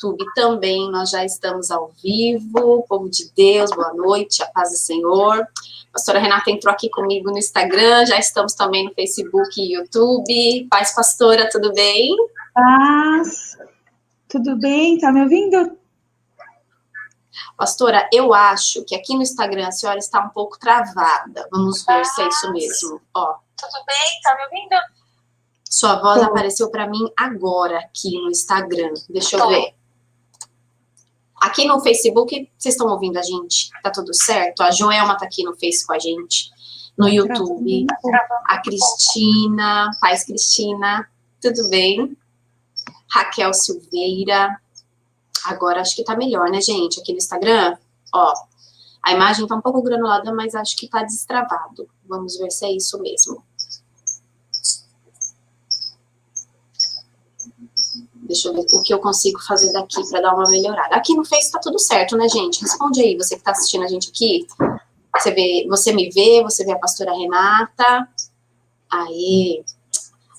YouTube também, nós já estamos ao vivo. Povo de Deus, boa noite, a paz do Senhor. A pastora Renata entrou aqui comigo no Instagram, já estamos também no Facebook e YouTube. Paz, pastora, tudo bem? Paz, tudo bem? Tá me ouvindo? Pastora, eu acho que aqui no Instagram a senhora está um pouco travada. Vamos ver se é isso mesmo. Ó. Tudo bem? Tá me ouvindo? Sua voz apareceu para mim agora aqui no Instagram. Deixa eu ver. Aqui no Facebook, vocês estão ouvindo a gente? Tá tudo certo? A Joelma tá aqui no Face com a gente. No YouTube. A Cristina. Paz, Cristina. Tudo bem? Raquel Silveira. Agora acho que tá melhor, né, gente? Aqui no Instagram, ó. A imagem tá um pouco granulada, mas acho que tá destravado. Vamos ver se é isso mesmo. Deixa eu ver o que eu consigo fazer daqui para dar uma melhorada. Aqui no Face tá tudo certo, né, gente? Responde aí, você que tá assistindo a gente aqui. Você me vê, você vê a pastora Renata. Aí.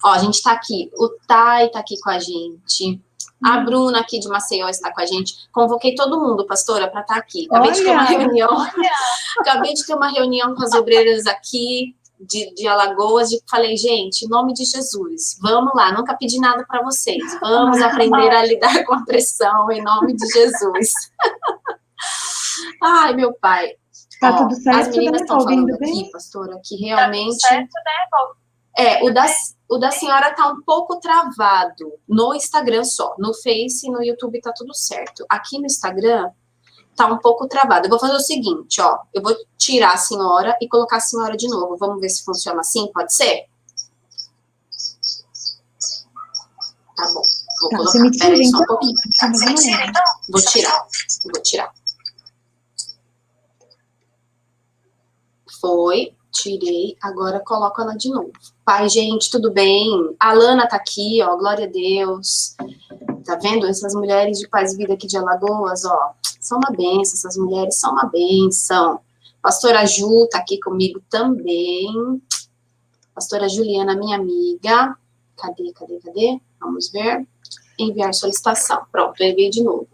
Ó, a gente tá aqui. O Thay tá aqui com a gente. A Bruna aqui de Maceió está com a gente. Convoquei todo mundo, pastora, para estar aqui. Acabei de ter uma reunião. Acabei de ter uma reunião com as obreiras aqui de Alagoas. Falei, gente, em nome de Jesus, vamos lá. Nunca pedi nada para vocês. Vamos aprender a lidar com a pressão em nome de Jesus. Ai, meu pai. Tá tudo certo, as meninas estão falando bem? aqui, pastora, que realmente... Tá tudo certo, né, o da senhora tá um pouco travado no Instagram só. No Face e no YouTube tá tudo certo. Aqui no Instagram tá um pouco travado. Eu vou fazer o seguinte, ó. Eu vou tirar a senhora e colocar a senhora de novo. Vamos ver se funciona assim, pode ser? Tá bom. Vou colocar. Peraí só um pouquinho. Vou tirar. Foi. Tirei, agora coloco ela de novo. Pai, gente, tudo bem? A Lana tá aqui, ó, glória a Deus. Tá vendo? Essas mulheres de paz e vida aqui de Alagoas, ó, são uma bênção, essas mulheres são uma bênção. Pastora Ju tá aqui comigo também. Pastora Juliana, minha amiga. Cadê? Vamos ver. Enviar solicitação. Pronto, eu enviei de novo.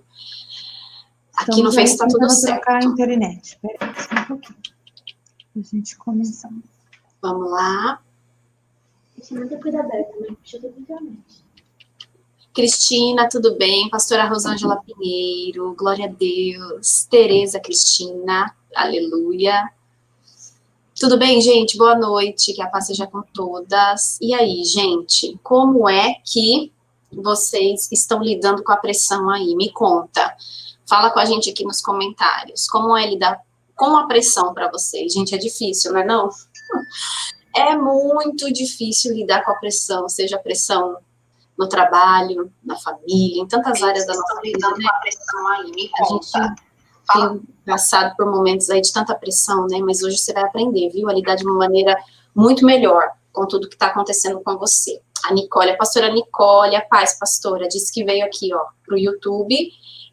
Aqui no Face tá tudo certo. Trocar a internet. Peraí, só um pouquinho. A gente começar. Vamos lá. Cristina, tudo bem? Pastora Rosângela Pinheiro, glória a Deus. Tereza Cristina, aleluia. Tudo bem, gente? Boa noite, que a paz seja com todas. E aí, gente, como é que vocês estão lidando com a pressão aí? Me conta. Fala com a gente aqui nos comentários. Como é lidar com a pressão para vocês? Gente, é difícil, não é não? É muito difícil lidar com a pressão, seja a pressão no trabalho, na família, em tantas áreas da nossa vida, né? A gente tem passado por momentos aí de tanta pressão, né? Mas hoje você vai aprender, viu? A lidar de uma maneira muito melhor com tudo que está acontecendo com você. A Nicole, a pastora Nicole, a paz, pastora, disse que veio aqui, ó, pro YouTube,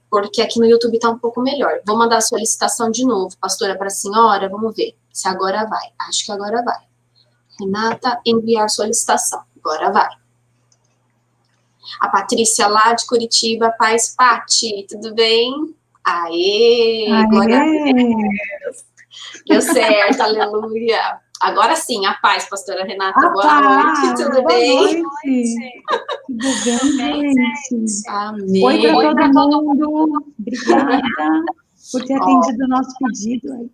porque aqui no YouTube tá um pouco melhor. Vou mandar a solicitação de novo, pastora, para a senhora, vamos ver se agora vai. Acho que agora vai. Renata, enviar solicitação. Agora vai. A Patrícia lá de Curitiba, paz, Pati, tudo bem? Aê, glória a Deus. Deu certo, aleluia. Agora sim, a paz, pastora Renata, boa noite, tudo bem? Tudo bem, gente? Amém. Oi para todo mundo. Obrigada por ter atendido o nosso pedido.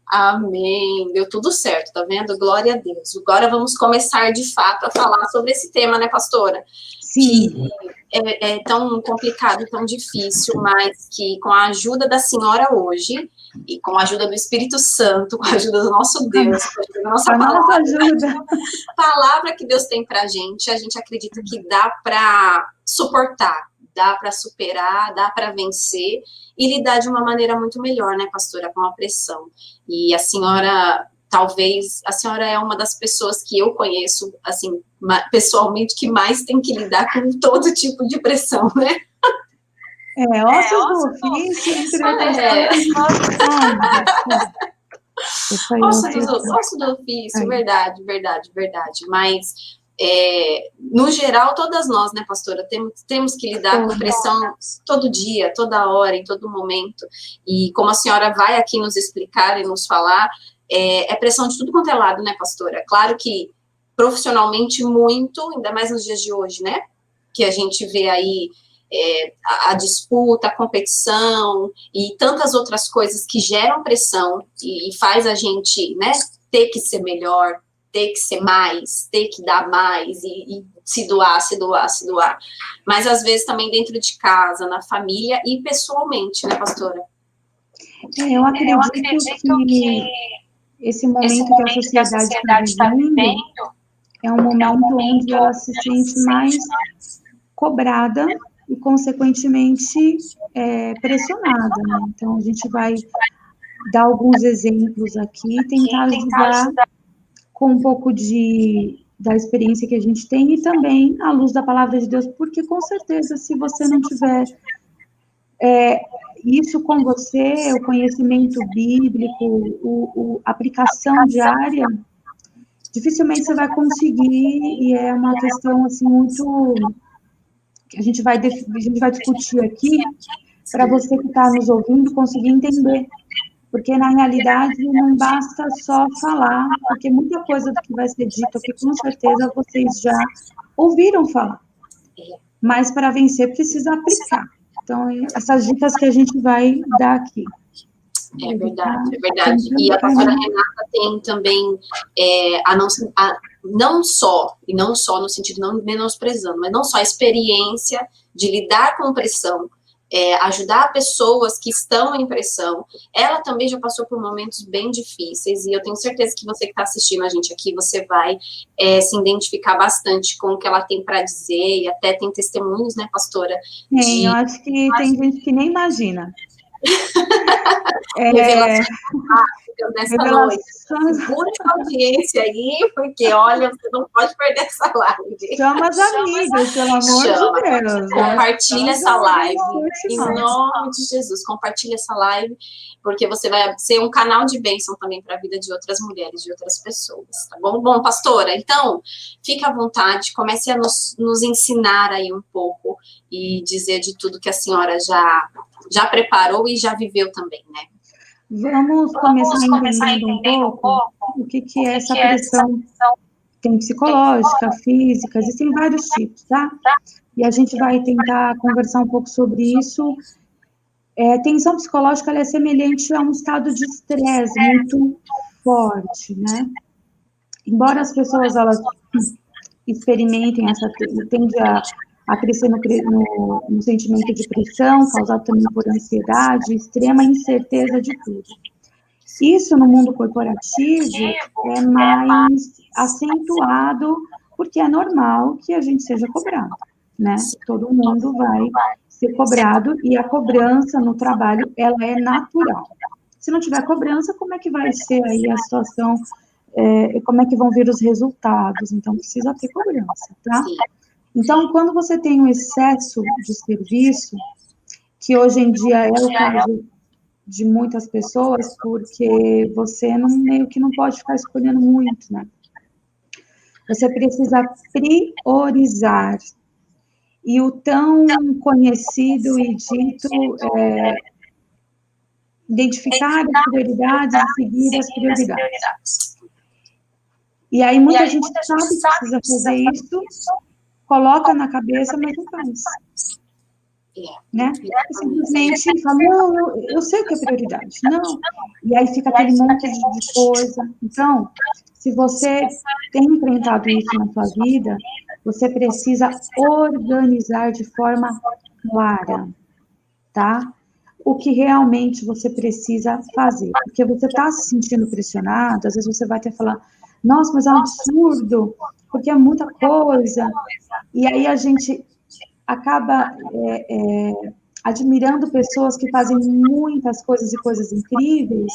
Amém. Deu tudo certo, tá vendo? Glória a Deus. Agora vamos começar, de fato, a falar sobre esse tema, né, pastora? Sim. Que é tão complicado, tão difícil, mas que com a ajuda da senhora hoje, e com a ajuda do Espírito Santo, com a ajuda do nosso Deus, com a ajuda da nossa palavra que Deus tem pra gente, a gente acredita que dá para suportar, dá para superar, dá para vencer e lidar de uma maneira muito melhor, né, pastora, com a pressão. E a senhora, talvez, a senhora é uma das pessoas que eu conheço, assim, pessoalmente, que mais tem que lidar com todo tipo de pressão, né? Ossos do ofício, Ossos do ofício, verdade. Mas no geral, todas nós, né, pastora, temos que lidar com pressão todo dia, toda hora, em todo momento. E como a senhora vai aqui nos explicar e nos falar, é pressão de tudo quanto é lado, né, pastora? Claro que profissionalmente muito, ainda mais nos dias de hoje, né? Que a gente vê aí a disputa, a competição e tantas outras coisas que geram pressão e faz a gente, né, ter que ser melhor, ter que ser mais, ter que dar mais e se doar. Mas às vezes também dentro de casa, na família e pessoalmente, né, pastora? Eu acredito que esse momento que a sociedade está vivendo é um momento onde ela se sente mais cobrada e, consequentemente, pressionada, né? Então, a gente vai dar alguns exemplos aqui, tentar ajudar com um pouco da experiência que a gente tem e também à luz da palavra de Deus, porque, com certeza, se você não tiver isso com você, o conhecimento bíblico, a aplicação diária, dificilmente você vai conseguir, e é uma questão, assim, muito... que a gente vai discutir aqui, para você que está nos ouvindo conseguir entender, porque na realidade não basta só falar, porque muita coisa do que vai ser dito aqui, com certeza vocês já ouviram falar, mas para vencer precisa aplicar. Então, essas dicas que a gente vai dar aqui. É verdade. E a pastora Renata tem também, não só no sentido, não menosprezando, mas não só a experiência de lidar com pressão, ajudar pessoas que estão em pressão. Ela também já passou por momentos bem difíceis, e eu tenho certeza que você que está assistindo a gente aqui, você vai se identificar bastante com o que ela tem para dizer, e até tem testemunhos, né, pastora? Eu acho que tem gente que nem imagina. Revelações nessa noite. Segura a audiência aí, porque, olha, você não pode perder essa live. Chama as amigas, pelo amor de Deus. Compartilha essa live. Em nome de Jesus, compartilha essa live, porque você vai ser um canal de bênção também para a vida de outras mulheres, de outras pessoas, tá bom? Bom, pastora, então, fique à vontade, comece a nos ensinar aí um pouco e dizer de tudo que a senhora já preparou e já viveu também, né? Vamos começar entendendo um pouco o que é essa pressão. Tem psicológica, física, existem vários tipos, tá? E a gente vai tentar conversar um pouco sobre isso. Tensão psicológica, ela é semelhante a um estado de estresse muito forte, né? Embora as pessoas, elas experimentem tende a crescer no sentimento de pressão, causado também por ansiedade, extrema incerteza de tudo. Isso no mundo corporativo é mais acentuado, porque é normal que a gente seja cobrado, né? Todo mundo vai ser cobrado, e a cobrança no trabalho, ela é natural. Se não tiver cobrança, como é que vai ser aí a situação, como é que vão vir os resultados? Então, precisa ter cobrança, tá? Então, quando você tem um excesso de serviço, que hoje em dia é o caso de muitas pessoas, porque você meio que não pode ficar escolhendo muito, né? Você precisa priorizar. E o tão conhecido e dito identificar as prioridades e seguir as prioridades. E aí muita gente sabe que precisa fazer isso, coloca na cabeça, mas não faz. Né? Simplesmente fala, não, eu sei o que é prioridade. Não. E aí fica aquele monte de coisa. Então, se você tem enfrentado isso na sua vida, você precisa organizar de forma clara, tá? O que realmente você precisa fazer. Porque você está se sentindo pressionado, às vezes você vai até falar, nossa, mas é um absurdo, porque é muita coisa. E aí a gente acaba admirando pessoas que fazem muitas coisas e coisas incríveis,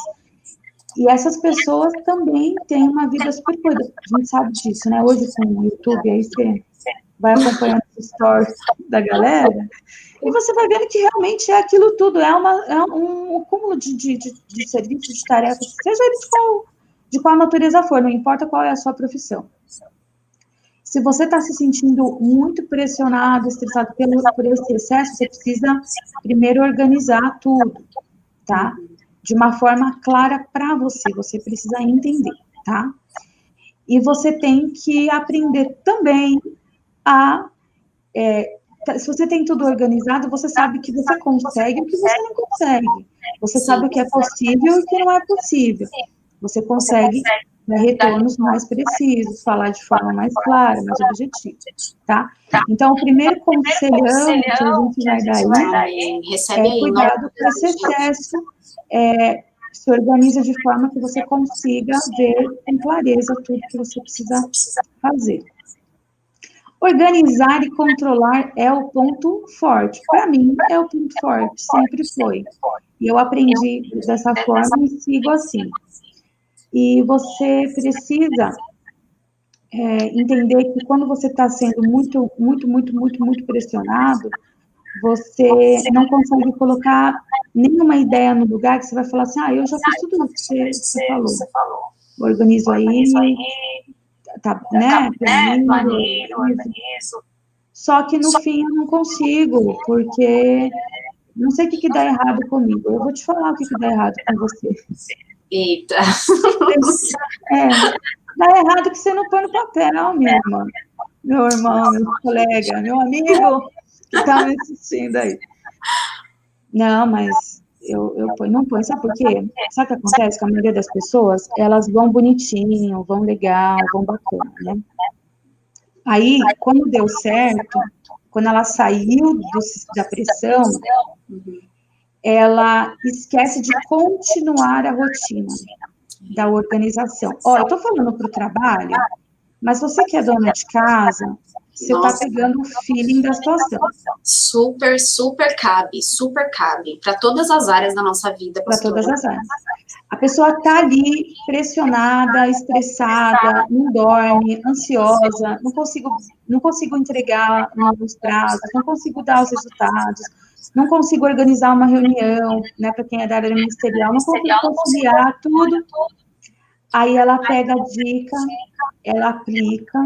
e essas pessoas também têm uma vida super coisa. A gente sabe disso, né? Hoje com o YouTube, aí você vai acompanhando os stories da galera, e você vai vendo que realmente é aquilo tudo, é um cúmulo de serviços, de tarefas, seja ele de qual natureza for, não importa qual é a sua profissão. Se você está se sentindo muito pressionado, estressado por esse excesso, você precisa primeiro organizar tudo, tá? De uma forma clara para você, você precisa entender, tá? E você tem que aprender também a... se você tem tudo organizado, você sabe que você consegue e o que você não consegue. Você sabe o que é possível e o que não é possível. Você consegue dar retornos mais precisos, falar de forma mais clara, mais objetiva, tá? Então, o primeiro conselhão que a gente vai dar aí é cuidado com esse excesso, se organiza de forma que você consiga ver com clareza tudo que você precisa fazer. Organizar e controlar é o ponto forte. Para mim, é o ponto forte, sempre foi. E eu aprendi dessa forma e sigo assim. E você precisa entender que quando você está sendo muito pressionado, você não consegue colocar nenhuma ideia no lugar que você vai falar assim, eu já fiz tudo o que você falou. Organizo aí, tá, né? Organizo. Só que no fim eu não consigo, porque não sei o que dá errado comigo. Eu vou te falar o que dá errado com você. Eita. Dá errado que você não põe no papel, minha irmã. Meu irmão, meu colega, meu amigo que tá me assistindo aí. Não, mas eu não ponho. Sabe por quê? Sabe o que acontece com a maioria das pessoas? Elas vão bonitinho, vão legal, vão bacana, né? Aí, quando deu certo, quando ela saiu da pressão, ela esquece de continuar a rotina da organização. Ó, eu tô falando pro trabalho, mas você que é dona de casa, você tá pegando o feeling da situação. Super cabe. Para todas as áreas da nossa vida. Para todas as áreas. A pessoa tá ali pressionada, estressada, não dorme, ansiosa, não consigo entregar nos prazos, não consigo dar os resultados, não consigo organizar uma reunião, né, para quem é da área ministerial, não consigo conciliar tudo. Aí ela pega a dica, ela aplica,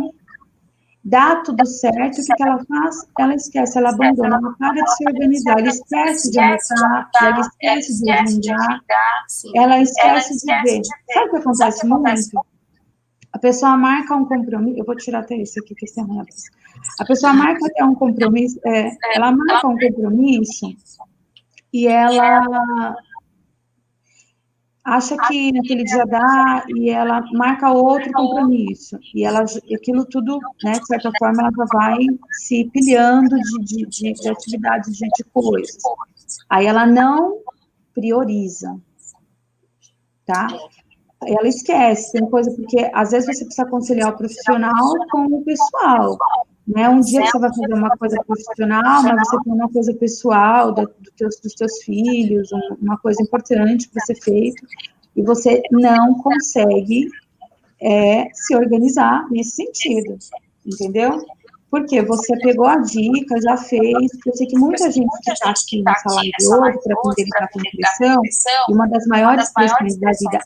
dá tudo certo, o que ela faz? Ela esquece, ela abandona, ela para de se organizar, ela esquece de anotar, ela esquece de agendar, ela esquece de ver. Sabe o que acontece muito? A pessoa marca um compromisso, eu vou tirar até esse aqui, que esse é ruim. A pessoa marca até um compromisso, ela marca um compromisso e ela acha que naquele dia dá e ela marca outro compromisso. E aquilo tudo, né, de certa forma, ela já vai se pilhando de atividades, de coisas. Aí ela não prioriza, tá? Ela esquece, tem coisa, porque às vezes você precisa conciliar o profissional com o pessoal, né? Um dia você vai fazer uma coisa profissional, mas você tem uma coisa pessoal dos teus filhos, uma coisa importante para ser feito, e você não consegue se organizar nesse sentido, entendeu? Porque você pegou a dica, já fez, eu sei que muita gente que está aqui nessa live hoje para aprender a lidar com pressão, e uma das maiores pressões da vida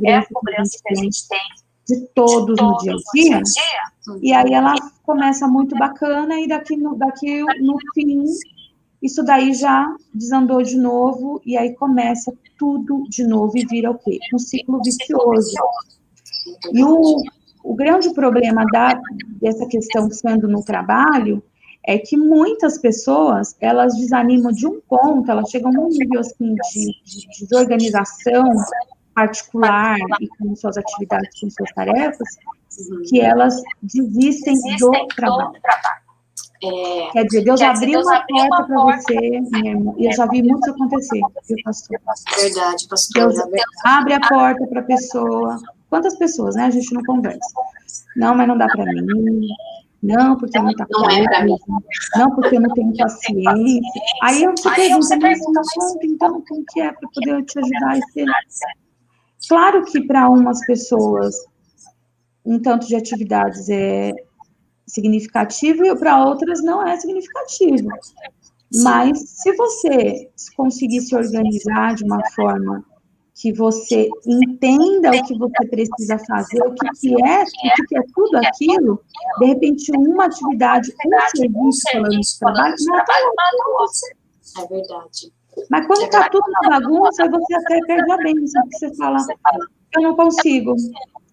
é a cobrança que a gente tem de todos no dia a dia, e aí ela começa muito bacana, e daqui no fim, isso daí já desandou de novo, e aí começa tudo de novo, e vira o quê? Um ciclo vicioso. E o grande problema dessa questão sendo no trabalho é que muitas pessoas, elas desanimam de um ponto, elas chegam num nível, assim, de desorganização particular e com suas atividades, com suas tarefas, que elas desistem do trabalho. Quer dizer, Deus abriu uma porta para você, minha irmã, e eu já vi muito isso acontecer, viu, pastor? Verdade, pastor. Deus abre a porta para a pessoa. Quantas pessoas, né? A gente não conversa. Não, mas não dá para mim. Não, porque é muita coisa. Não, porque eu não tenho paciência. Aí eu te pergunto, então, como que é para poder te ajudar a ser? Claro que para umas pessoas um tanto de atividades é significativo e para outras não é significativo. Mas se você conseguir se organizar de uma forma que você entenda o que você precisa fazer, o que é tudo aquilo, de repente uma atividade, um serviço falando de trabalho, mata o outro. É verdade. Mas quando está tudo na bagunça, você até perde a bênção, porque você fala, eu não consigo.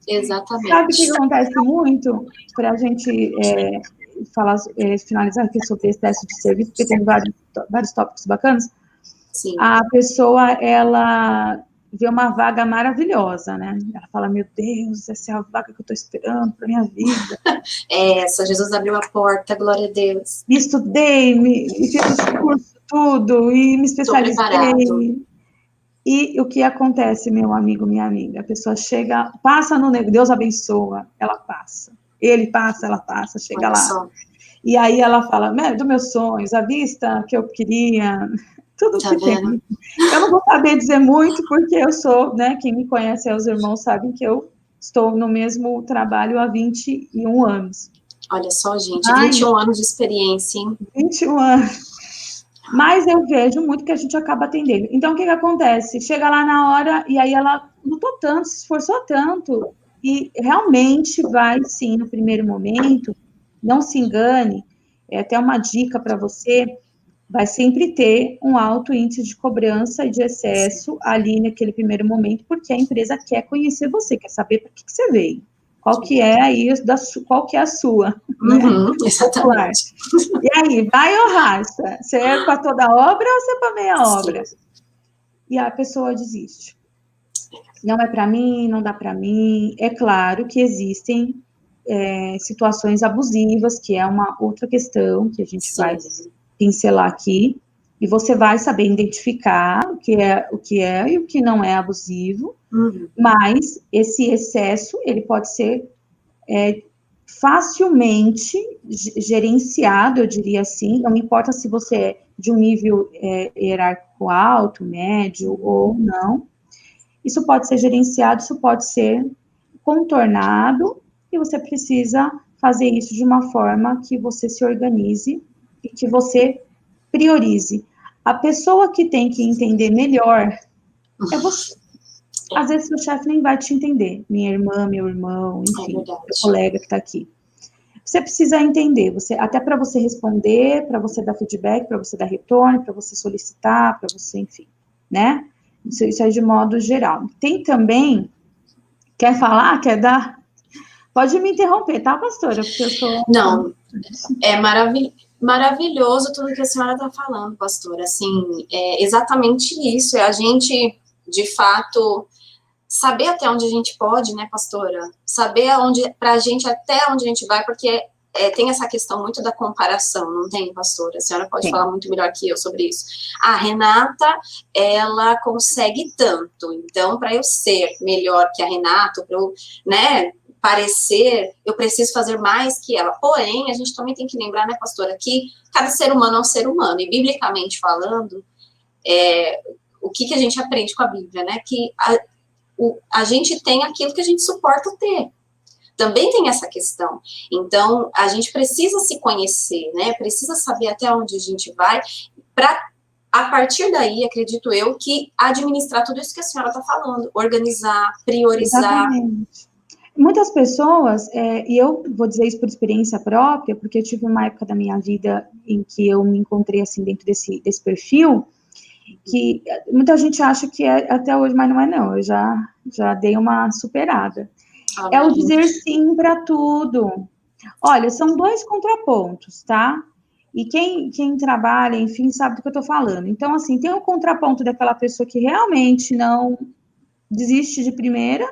Exatamente. Sabe o que acontece muito? Para a gente finalizar aqui sobre esse teste de serviço, porque tem vários tópicos bacanas. Sim. A pessoa, ela vê uma vaga maravilhosa, né? Ela fala, meu Deus, essa é a vaga que eu estou esperando para minha vida. Jesus abriu a porta, glória a Deus. Me estudei, fiz esse curso tudo, e me especializei. E o que acontece, meu amigo, minha amiga? A pessoa chega, passa no negócio, Deus abençoa, ela passa. Ele passa, ela passa, chega lá. Só. E aí ela fala, dos meus sonhos, a vista que eu queria, tudo que tem. Eu não vou saber dizer muito, porque eu sou, né, quem me conhece, os irmãos sabem que eu estou no mesmo trabalho há 21 anos. Olha só, gente, 21 anos de experiência, hein? 21 anos. Mas eu vejo muito que a gente acaba atendendo. Então, o que acontece? Chega lá na hora, e aí ela lutou tanto, se esforçou tanto, e realmente vai, sim, no primeiro momento, não se engane, é até uma dica para você, vai sempre ter um alto índice de cobrança e de excesso ali naquele primeiro momento, porque a empresa quer conhecer você, quer saber para que você veio. Qual que é aí, qual que é a sua? Uhum, né? Exatamente. E aí, vai ou racha? Você é para toda a obra ou você é para meia obra? E a pessoa desiste. Não é para mim, não dá para mim. É claro que existem situações abusivas, que é uma outra questão que a gente vai pincelar aqui, e você vai saber identificar o que é e o que não é abusivo, mas esse excesso, ele pode ser facilmente gerenciado, eu diria assim, não importa se você é de um nível hierárquico alto, médio ou não, isso pode ser gerenciado, isso pode ser contornado, e você precisa fazer isso de uma forma que você se organize e que você priorize. A pessoa que tem que entender melhor é você. Às vezes, seu chefe nem vai te entender. Minha irmã, meu irmão, enfim, meu colega que está aqui. Você precisa entender, até para você responder, para você dar feedback, para você dar retorno, para você solicitar, para você, enfim, né? Isso é de modo geral. Tem também, quer falar, quer dar? Pode me interromper, tá, pastora? Porque eu sou... Não, é maravilhoso tudo que a senhora está falando, pastora. Assim, é exatamente isso, é a gente, de fato, saber até onde a gente pode, né, pastora? Saber para a gente até onde a gente vai, porque tem essa questão muito da comparação, não tem, pastora? A senhora pode falar muito melhor que eu sobre isso. A Renata, ela consegue tanto, então, para eu ser melhor que a Renata, para eu, né, parecer, eu preciso fazer mais que ela. Porém, a gente também tem que lembrar, né, pastora, que cada ser humano é um ser humano, e biblicamente falando, o que a gente aprende com a Bíblia, né, que a gente tem aquilo que a gente suporta ter. Também tem essa questão. Então, a gente precisa se conhecer, né? Precisa saber até onde a gente vai, para, a partir daí, acredito eu, que administrar tudo isso que a senhora está falando, organizar, priorizar. Exatamente. Muitas pessoas, e eu vou dizer isso por experiência própria, porque eu tive uma época da minha vida em que eu me encontrei, assim, dentro desse perfil, que muita gente acha que é até hoje, mas não é não, eu já dei uma superada. É o dizer sim para tudo. Olha, são 2 contrapontos, tá? E quem trabalha, enfim, sabe do que eu tô falando. Então, assim, tem um contraponto daquela pessoa que realmente não desiste de primeira,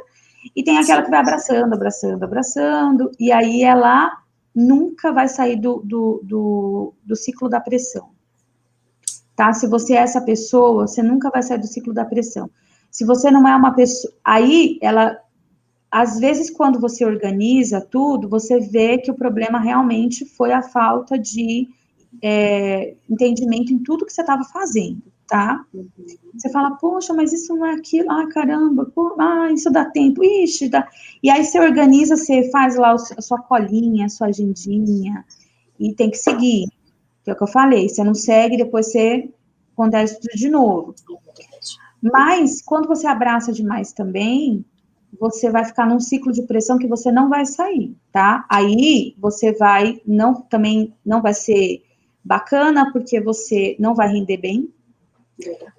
e tem aquela que vai abraçando, abraçando, abraçando, e aí ela nunca vai sair do ciclo da pressão. Tá? Se você é essa pessoa, você nunca vai sair do ciclo da pressão. Se você não é uma pessoa... Aí, às vezes, quando você organiza tudo, você vê que o problema realmente foi a falta de entendimento em tudo que você estava fazendo, tá? Você fala, poxa, mas isso não é aquilo, caramba, isso dá tempo, ixi, dá... E aí você organiza, você faz lá a sua colinha, a sua agendinha, e tem que seguir, que é o que eu falei, você não segue, depois você acontece tudo de novo. Mas, quando você abraça demais também, você vai ficar num ciclo de pressão que você não vai sair, tá? Aí, você vai, também não vai ser bacana, porque você não vai render bem,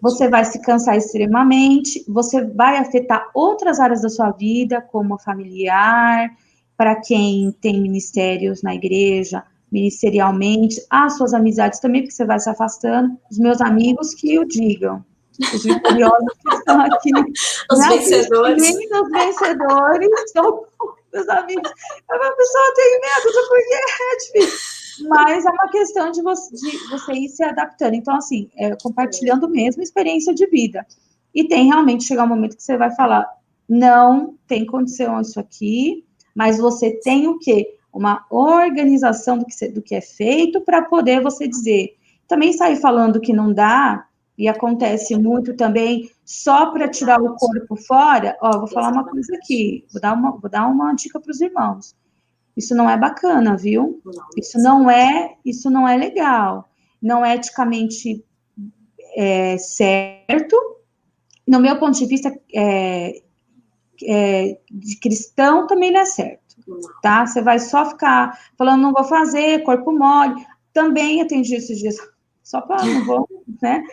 você vai se cansar extremamente, você vai afetar outras áreas da sua vida, como familiar, para quem tem ministérios na igreja, ministerialmente, as suas amizades também, porque você vai se afastando, os meus amigos que o digam, os vitoriosos que estão aqui, os vencedores. Os vencedores são meus amigos. A pessoa tem medo, porque é difícil. Mas é uma questão de você ir se adaptando. Então, assim, compartilhando mesmo experiência de vida. E tem realmente chegar um momento que você vai falar, não tem condição isso aqui, mas você tem o quê? Uma organização do que é feito para poder você dizer. Também sair falando que não dá, e acontece muito também, só para tirar o corpo fora. Ó, vou falar uma coisa aqui, vou dar uma dica para os irmãos. Isso não é bacana, viu? Isso não é legal. Não é eticamente certo. No meu ponto de vista de cristão, também não é certo, tá? Você vai só ficar falando, não vou fazer, corpo mole. Também atendi esses dias, só para não vou, né?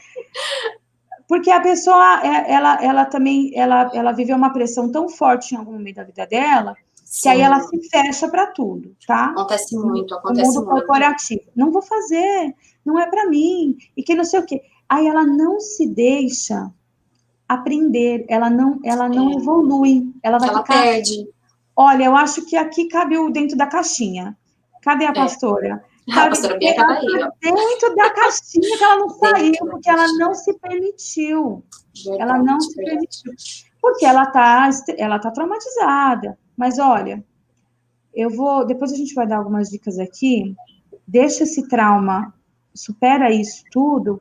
Porque a pessoa, ela também, ela viveu uma pressão tão forte em algum momento da vida dela, que aí ela se fecha para tudo, tá? Acontece muito. No mundo corporativo. Não vou fazer, não é para mim, e que não sei o quê. Aí ela não se deixa aprender, ela não evolui, ela vai ficar... perde. Olha, eu acho que aqui cabe o dentro da caixinha. Cadê a pastora? A pastora Bia estava aí, ó. Dentro da caixinha que ela não saiu, porque ela não se permitiu. Verdade, ela não se permitiu. Porque ela tá traumatizada. Mas olha, depois a gente vai dar algumas dicas aqui. Deixa esse trauma, supera isso tudo,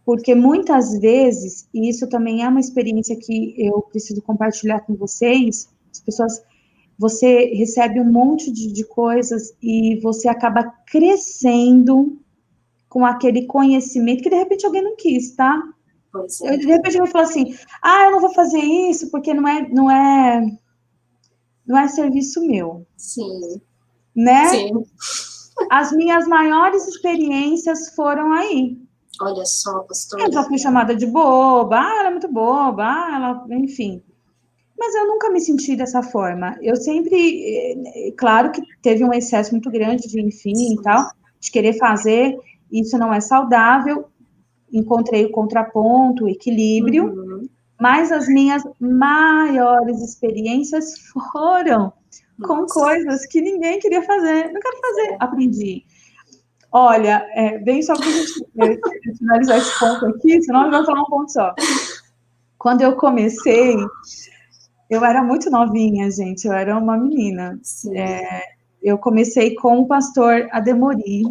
porque muitas vezes, e isso também é uma experiência que eu preciso compartilhar com vocês, as pessoas... Você recebe um monte de coisas e você acaba crescendo com aquele conhecimento que, de repente, alguém não quis, tá? Pois é. De repente, eu vou falar assim, eu não vou fazer isso porque não é serviço meu. Sim. Né? Sim. As minhas maiores experiências foram aí. Olha só, pastora. Eu já fui chamada de boba, ela é muito boba, enfim... Mas eu nunca me senti dessa forma. Eu sempre, claro que teve um excesso muito grande de, enfim, e tal, de querer fazer, isso não é saudável. Encontrei o contraponto, o equilíbrio, mas as minhas maiores experiências foram com coisas que ninguém queria fazer. Não quero fazer, aprendi. Olha, bem só para a gente finalizar esse ponto aqui, senão a gente vai falar um ponto só. Quando eu comecei... Eu era muito novinha, gente, eu era uma menina. Eu comecei com o pastor Ademori.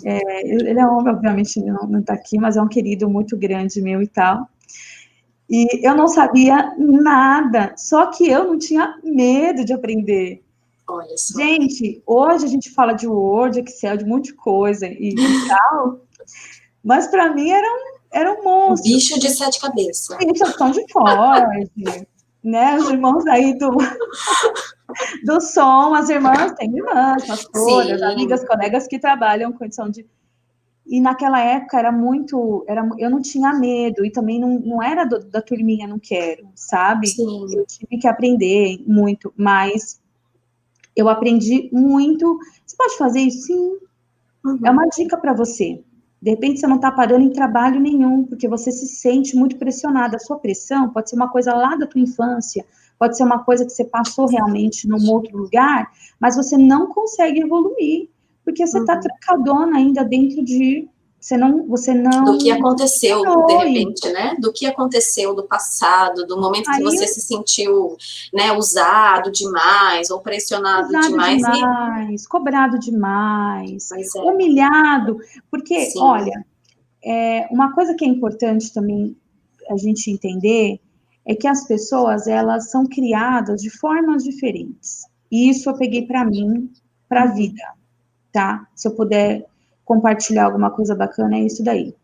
Ele é homem, obviamente, não está aqui, mas é um querido muito grande meu e tal. E eu não sabia nada, só que eu não tinha medo de aprender. Olha só. Gente, hoje a gente fala de Word, Excel, de um monte de coisa e tal, mas para mim era um monstro. Um bicho de 7 cabeças. Instrução de Ford, né? Os irmãos aí do som, as irmãs, tem irmãs, pastoras, amigas, colegas que trabalham com condição de... E naquela época eu não tinha medo, e também não era da turminha, não quero, sabe? Sim. Eu tive que aprender muito, mas eu aprendi muito. Você pode fazer isso? Sim. É uma dica para você. De repente, você não está parando em trabalho nenhum, porque você se sente muito pressionada. A sua pressão pode ser uma coisa lá da tua infância, pode ser uma coisa que você passou realmente num outro lugar, mas você não consegue evoluir, porque você está trancadona ainda dentro de... Você não... Do que aconteceu, de repente, né? Do que aconteceu do passado, do momento que você se sentiu, né, usado demais, ou pressionado demais. Cobrado demais, humilhado, porque, olha, uma coisa que é importante também a gente entender é que as pessoas, elas são criadas de formas diferentes. E isso eu peguei para mim, para a vida, tá? Se eu puder compartilhar alguma coisa bacana, é isso daí.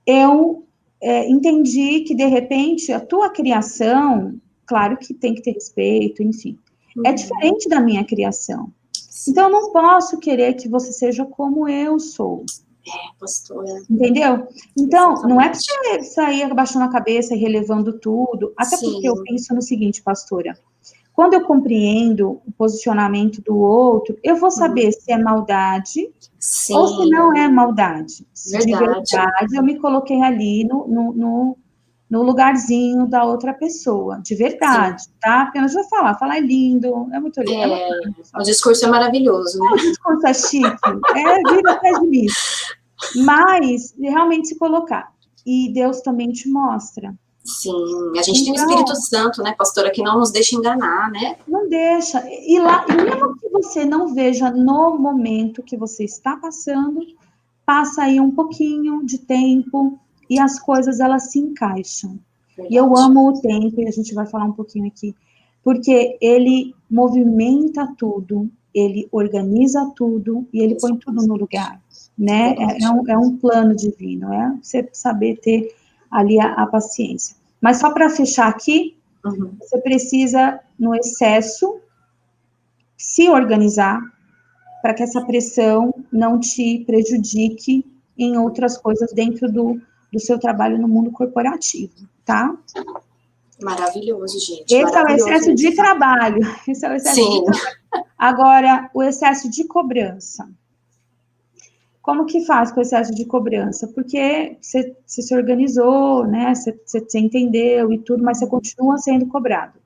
Eu entendi que, de repente, a tua criação, claro que tem que ter respeito, enfim, é diferente da minha criação. Então, eu não posso querer que você seja como eu sou. Pastora. Entendeu? Então, Exatamente. não é para você sair abaixando a cabeça e relevando tudo, até Sim. porque eu penso no seguinte, pastora, quando eu compreendo o posicionamento do outro, eu vou saber se é maldade ou se não é maldade. Se de verdade eu me coloquei ali no lugarzinho da outra pessoa, de verdade, tá? Apenas vou falar é lindo, é muito lindo. O discurso é maravilhoso, né? O discurso é chique, vira até de mim. Mas realmente se colocar. E Deus também te mostra. Sim, a gente tem o Espírito Santo, né, pastora, que não nos deixa enganar, né? Não deixa. E mesmo que você não veja no momento que você está passando, passa aí um pouquinho de tempo e as coisas, elas se encaixam. Verdade. E eu amo o tempo, e a gente vai falar um pouquinho aqui, porque ele movimenta tudo, ele organiza tudo e ele põe tudo no lugar, né? É um plano divino, você saber ter ali a paciência. Mas só para fechar aqui, você precisa, no excesso, se organizar para que essa pressão não te prejudique em outras coisas dentro do seu trabalho no mundo corporativo, tá? Maravilhoso, gente. Esse é o excesso de trabalho. Esse é o excesso de trabalho. Agora, o excesso de cobrança. Como que faz com o excesso de cobrança? Porque você se organizou, né? Você entendeu e tudo, mas você continua sendo cobrado.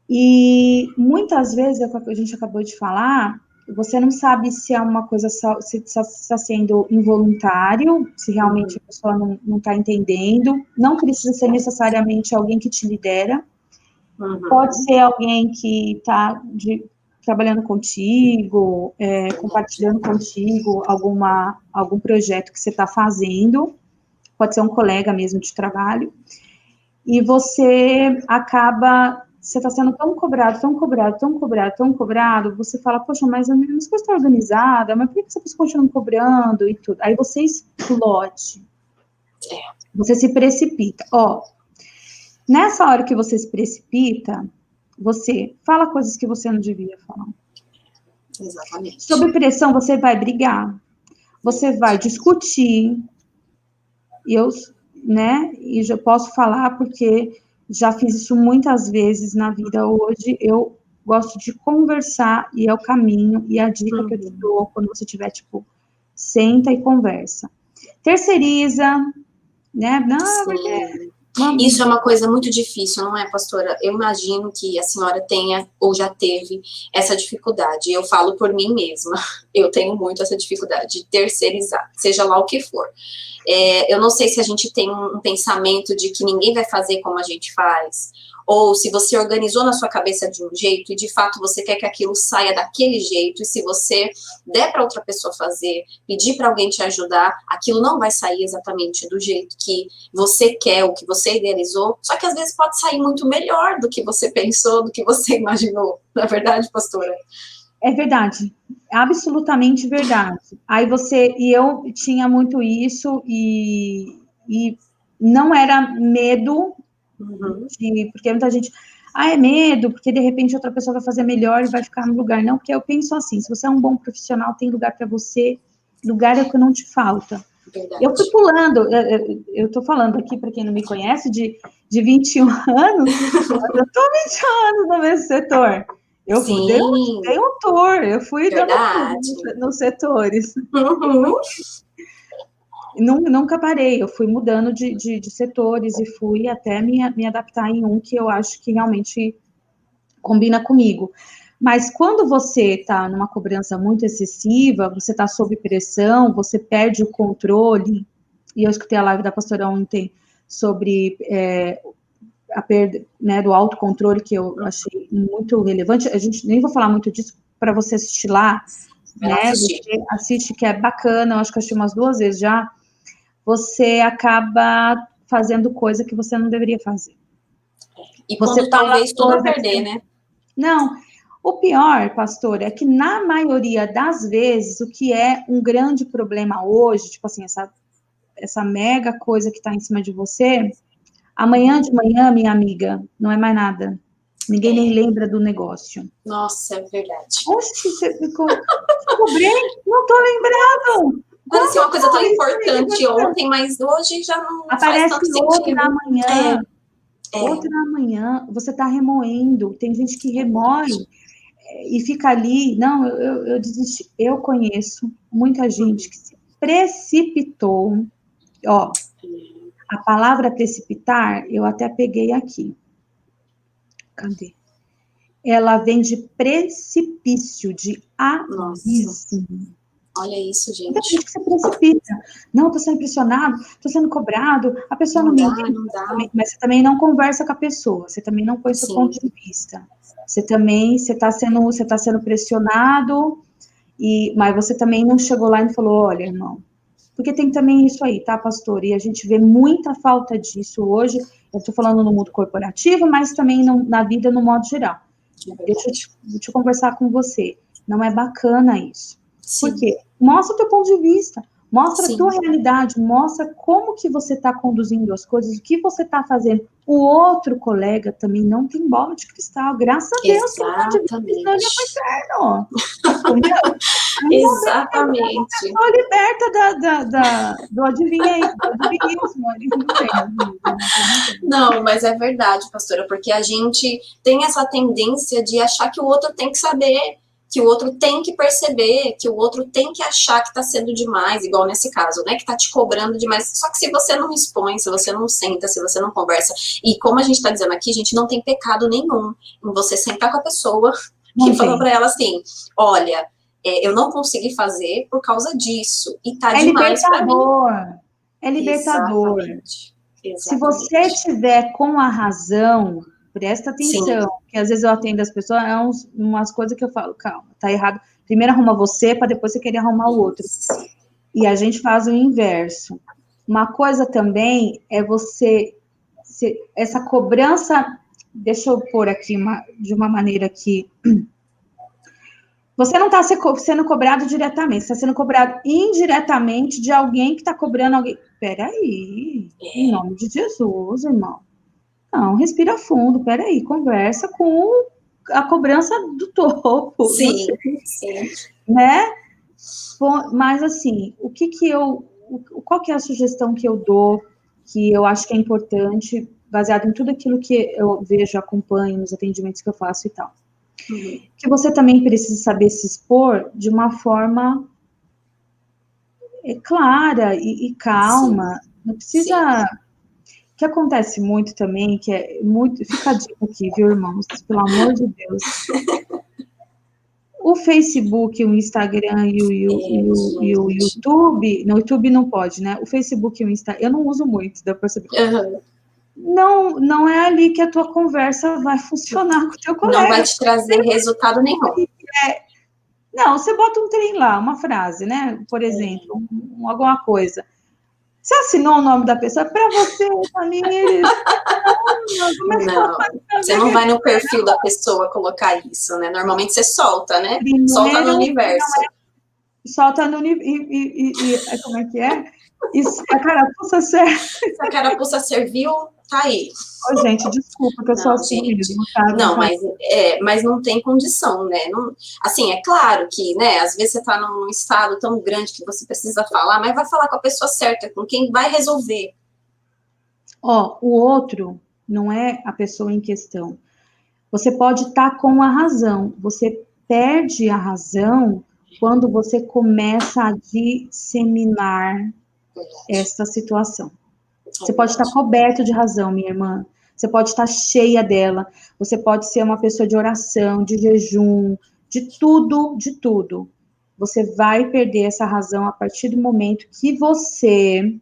E muitas vezes, a gente acabou de falar, você não sabe se é uma coisa, se está sendo involuntário, se realmente a pessoa não está entendendo. Não precisa ser necessariamente alguém que te lidera. Pode ser alguém que está trabalhando contigo, compartilhando contigo algum projeto que você está fazendo. Pode ser um colega mesmo de trabalho. E você acaba... Você está sendo tão cobrado, você fala, poxa, mas a minha coisa está organizada, mas por que essa pessoa continua me cobrando e tudo? Aí você explode. Você se precipita. Nessa hora que você se precipita, você fala coisas que você não devia falar. Exatamente. Sob pressão, você vai brigar. Você vai discutir. E já posso falar porque... já fiz isso muitas vezes na vida hoje, eu gosto de conversar, e é o caminho, e a dica que eu te dou, quando você tiver, senta e conversa. Terceiriza, né? Não, porque... Isso é uma coisa muito difícil, não é, pastora? Eu imagino que a senhora tenha, ou já teve, essa dificuldade. Eu falo por mim mesma, eu tenho muito essa dificuldade de terceirizar, seja lá o que for. Eu não sei se a gente tem um pensamento de que ninguém vai fazer como a gente faz, ou se você organizou na sua cabeça de um jeito e de fato você quer que aquilo saia daquele jeito, e se você der para outra pessoa fazer, pedir para alguém te ajudar, aquilo não vai sair exatamente do jeito que você quer, o que você idealizou, só que às vezes pode sair muito melhor do que você pensou, do que você imaginou. Não é verdade, pastora? É verdade, absolutamente verdade. E eu tinha muito isso, e não era medo, porque muita gente, é medo, porque de repente outra pessoa vai fazer melhor e vai ficar no lugar. Não, porque eu penso assim, se você é um bom profissional, tem lugar para você, lugar é o que não te falta. Verdade. Eu fui pulando, eu estou falando aqui, para quem não me conhece, de 21 anos, eu estou 20 anos no mesmo setor. Eu dei um tour, eu fui dando nos setores. Nunca parei, eu fui mudando de setores e fui até me adaptar em um que eu acho que realmente combina comigo. Mas quando você está numa cobrança muito excessiva, você está sob pressão, você perde o controle, e eu escutei a live da pastora ontem sobre a perda, né, do autocontrole, que eu achei muito relevante. A gente nem vou falar muito disso para você assistir lá, né? Você assiste, que é bacana, eu acho que eu assisti umas 2 vezes já. Você acaba fazendo coisa que você não deveria fazer. E você talvez tudo perder, né? Não. O pior, pastor, é que na maioria das vezes, o que é um grande problema hoje, tipo assim, essa mega coisa que está em cima de você, amanhã de manhã, minha amiga, não é mais nada. Ninguém nem lembra do negócio. Nossa, é verdade. Oxe, você ficou... Cobrei? Não tô lembrado. Parecia uma coisa tão importante ontem, mas hoje já não aparece faz tanto sentido. Outra amanhã. Outra amanhã. Você está remoendo. Tem gente que remoe e fica ali. Não, eu desisti. Eu conheço muita gente que se precipitou. Ó, a palavra precipitar, eu até peguei aqui. Cadê? Ela vem de precipício, de abismo. Olha isso, gente. Muita gente que se precipita. Não, estou sendo pressionado, estou sendo cobrado, a pessoa não me entende. Não dá. Mas você também não conversa com a pessoa, você também não põe seu ponto de vista. Você está sendo pressionado, mas você também não chegou lá e falou, olha, irmão, porque tem também isso aí, tá, pastor? E a gente vê muita falta disso hoje, eu estou falando no mundo corporativo, mas também na vida no modo geral. Deixa eu conversar com você. Não é bacana isso. Sim. Por quê? Mostra o teu ponto de vista, mostra a tua realidade, mostra como que você está conduzindo as coisas, o que você está fazendo. O outro colega também não tem bola de cristal, graças a Deus. Exatamente. Não é pro inferno. Exatamente. Só liberta do adivinhismo. Não, mas é verdade, pastora, porque a gente tem essa tendência de achar que o outro tem que saber, que o outro tem que perceber, que o outro tem que achar que está sendo demais, igual nesse caso, né, que está te cobrando demais. Só que se você não expõe, se você não senta, se você não conversa, e como a gente está dizendo aqui, a gente não tem pecado nenhum em você sentar com a pessoa e falar para ela assim, olha, eu não consegui fazer por causa disso, e tá demais para mim. É libertador. Exatamente. Se você estiver com a razão, presta atenção, que às vezes eu atendo as pessoas, umas coisas que eu falo, calma, tá errado. Primeiro arruma você, para depois você querer arrumar o outro. E a gente faz o inverso. Uma coisa também é essa cobrança, deixa eu pôr aqui de uma maneira que você não está sendo cobrado diretamente, você está sendo cobrado indiretamente de alguém que está cobrando alguém. Peraí, em nome de Jesus, irmão. Não, respira fundo, peraí, conversa com a cobrança do topo. Sim. Né? Mas, assim, qual que é a sugestão que eu dou, que eu acho que é importante, baseado em tudo aquilo que eu vejo, acompanho nos atendimentos que eu faço e tal. Que você também precisa saber se expor de uma forma clara e calma. Sim. Não precisa... O que acontece muito também, que é muito... Fica a dica aqui, viu, irmãos? Pelo amor de Deus. O Facebook, o Instagram e o YouTube... No YouTube não pode, né? O Facebook e o Instagram... Eu não uso muito, dá pra perceber. Não é ali que a tua conversa vai funcionar com o teu colega. Não vai te trazer resultado nenhum. Não, você bota um trem lá, uma frase, né? Por exemplo, alguma coisa. Você assinou o nome da pessoa? Para você, Tamires. Não, você não vai no perfil da pessoa colocar isso, né? Normalmente você solta, né? Primeiro, solta no universo. Solta no universo. Como é que é? Isso, a carapuça serve. Se a carapuça serviu, tá aí. Oh, gente, desculpa que eu sou assim mesmo, tá? Não, mas não tem condição, né? Não, assim, é claro que, né, às vezes você tá num estado tão grande que você precisa falar, mas vai falar com a pessoa certa, com quem vai resolver. Ó, o outro não é a pessoa em questão. Você pode estar com a razão, você perde a razão quando você começa a disseminar essa situação. Você pode estar coberto de razão, minha irmã. Você pode estar cheia dela. Você pode ser uma pessoa de oração, de jejum, de tudo, de tudo. Você vai perder essa razão a partir do momento que você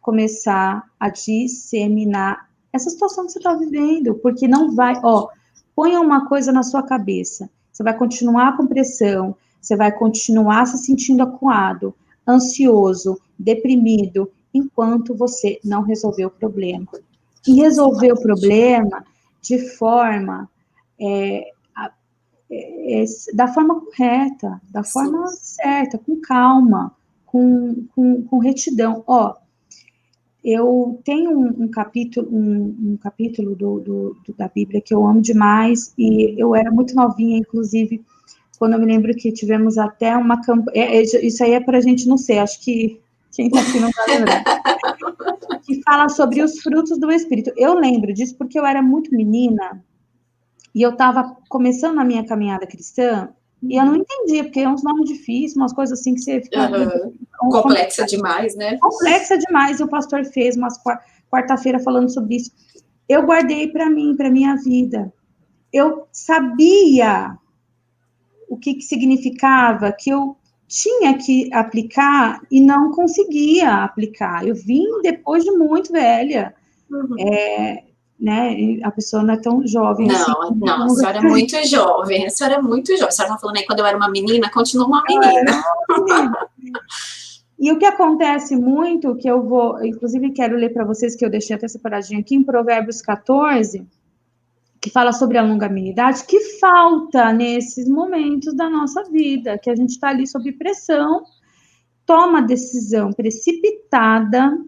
começar a disseminar essa situação que você está vivendo. Porque não vai... Ó, ponha uma coisa na sua cabeça. Você vai continuar com pressão. Você vai continuar se sentindo acuado, ansioso, deprimido, enquanto você não resolver o problema. E resolver o problema de forma, da forma correta, da forma certa, com calma, com retidão. Ó, eu tenho um capítulo da Bíblia que eu amo demais, e eu era muito novinha, inclusive, quando eu me lembro que tivemos até uma campanha, isso aí é para a gente não ser, acho que quem está aqui não vai lembrar, que fala sobre os frutos do Espírito. Eu lembro disso porque eu era muito menina, e eu estava começando a minha caminhada cristã, e eu não entendia, porque é uns nomes difíceis, umas coisas assim que você fica... Complexa demais, né? Complexa demais, e o pastor fez uma quarta-feira falando sobre isso. Eu guardei para mim, para minha vida. Eu sabia o que significava, que eu tinha que aplicar e não conseguia aplicar. Eu vim depois de muito velha. Né? A pessoa não é tão jovem não, assim. Não, a senhora é muito jovem. A senhora é muito jovem. A senhora está falando aí quando eu era uma menina, continua uma menina. E o que acontece muito, que eu vou, inclusive quero ler para vocês, que eu deixei até separadinho aqui, em Provérbios 14, que fala sobre a longanimidade, que falta nesses momentos da nossa vida, que a gente está ali sob pressão, toma decisão precipitada,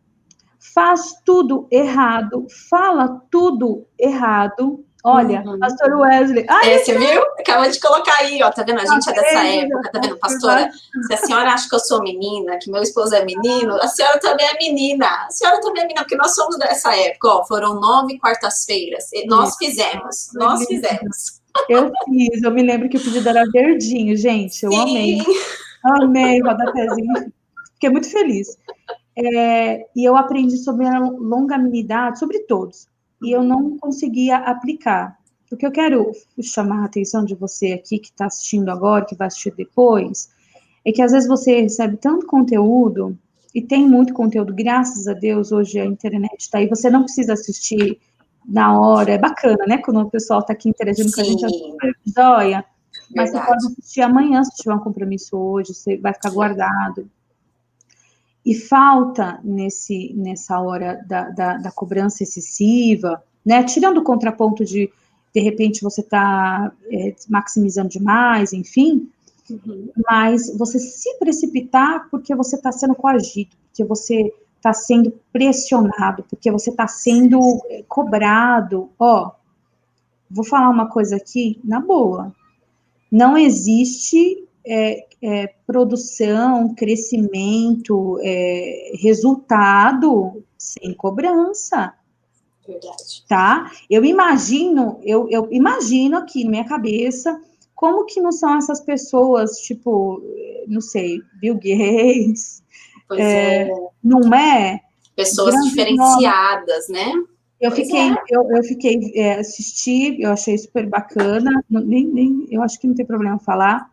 faz tudo errado, fala tudo errado. Olha, pastor Wesley. Ai, você viu? Acaba de colocar aí, ó, tá vendo? A gente é dessa época, tá vendo, pastora? Se a senhora acha que eu sou menina, que meu esposo é menino, a senhora também é menina. A senhora também é menina, porque nós somos dessa época, ó, foram 9 quartas-feiras. Nós fizemos. Eu fiz, eu me lembro que o pedido era verdinho, gente, eu amei. Amei o rodapézinho, fiquei muito feliz. E eu aprendi sobre a longanimidade, sobre todos, e eu não conseguia aplicar. O que eu quero chamar a atenção de você aqui, que está assistindo agora, que vai assistir depois, é que às vezes você recebe tanto conteúdo, e tem muito conteúdo, graças a Deus, hoje a internet está aí, você não precisa assistir na hora, é bacana, né, quando o pessoal está aqui interagindo com a gente, é super joia, mas você pode assistir amanhã, se tiver um compromisso hoje, você vai ficar guardado. E falta nessa hora da cobrança excessiva, né? Tirando o contraponto de repente, você está maximizando demais, enfim, mas você se precipitar porque você está sendo coagido, porque você está sendo pressionado, porque você está sendo cobrado. Ó, vou falar uma coisa aqui, na boa. Não existe produção, crescimento, resultado sem cobrança. Verdade. Tá? Eu imagino aqui na minha cabeça como que não são essas pessoas, tipo, não sei, Bill Gates, não é? Pessoas diferenciadas, né? Eu assisti, eu achei super bacana, eu acho que não tem problema falar.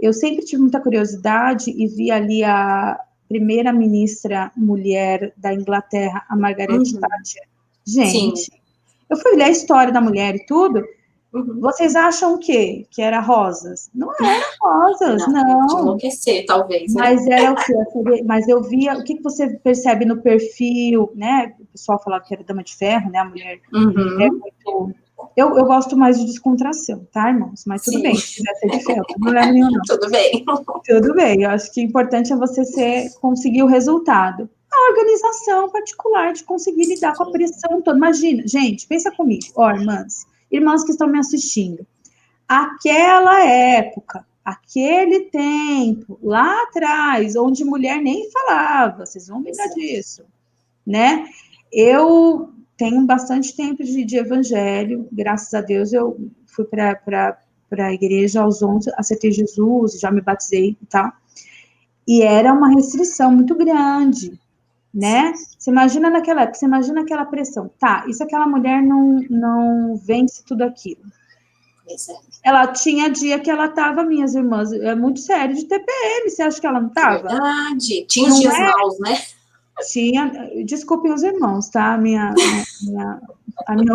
Eu sempre tive muita curiosidade e vi ali a primeira-ministra mulher da Inglaterra, a Margaret Thatcher. Gente, eu fui ler a história da mulher e tudo. Vocês acham o quê? Que era rosas? Não era rosas, não. De enlouquecer, talvez, né? Mas era o quê? Mas eu via, o que você percebe no perfil, né? O pessoal falava que era dama de ferro, né? A mulher é muito... Eu gosto mais de descontração, tá, irmãos? Mas tudo bem, se quiser ser de ferro, não tem problema nenhum, não. Tudo bem. Tudo bem, eu acho que o importante é você conseguir o resultado. A organização particular de conseguir lidar com a pressão toda. Imagina, gente, pensa comigo, ó, irmãs que estão me assistindo. Aquela época, aquele tempo, lá atrás, onde mulher nem falava, vocês vão lembrar disso, né? Eu tenho bastante tempo de evangelho, graças a Deus eu fui para a igreja aos 11, aceitei Jesus, já me batizei e tal, e era uma restrição muito grande, né? Você imagina naquela época, você imagina aquela pressão, tá, e se aquela mulher não vence tudo aquilo? Ela tinha dia que ela estava, minhas irmãs, é muito sério, de TPM, você acha que ela não estava? Verdade, tinha os dias maus, né? Tinha, desculpem os irmãos, tá? A minha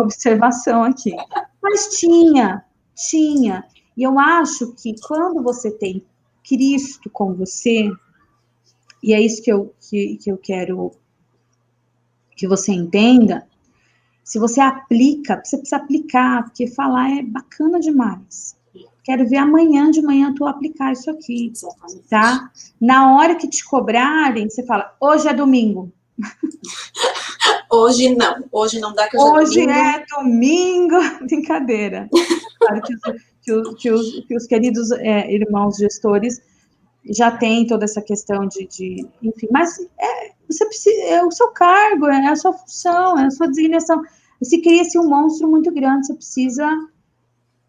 observação aqui. Mas tinha. E eu acho que quando você tem Cristo com você, e é isso que eu quero que você entenda, se você aplica, você precisa aplicar, porque falar é bacana demais. Quero ver amanhã de manhã tu aplicar isso aqui, tá? Na hora que te cobrarem, você fala, hoje é domingo. Hoje não dá que hoje é domingo, brincadeira. Claro que os queridos irmãos gestores já têm toda essa questão de enfim, mas você precisa, é o seu cargo, é a sua função, é a sua designação. E se cria-se um monstro muito grande, você precisa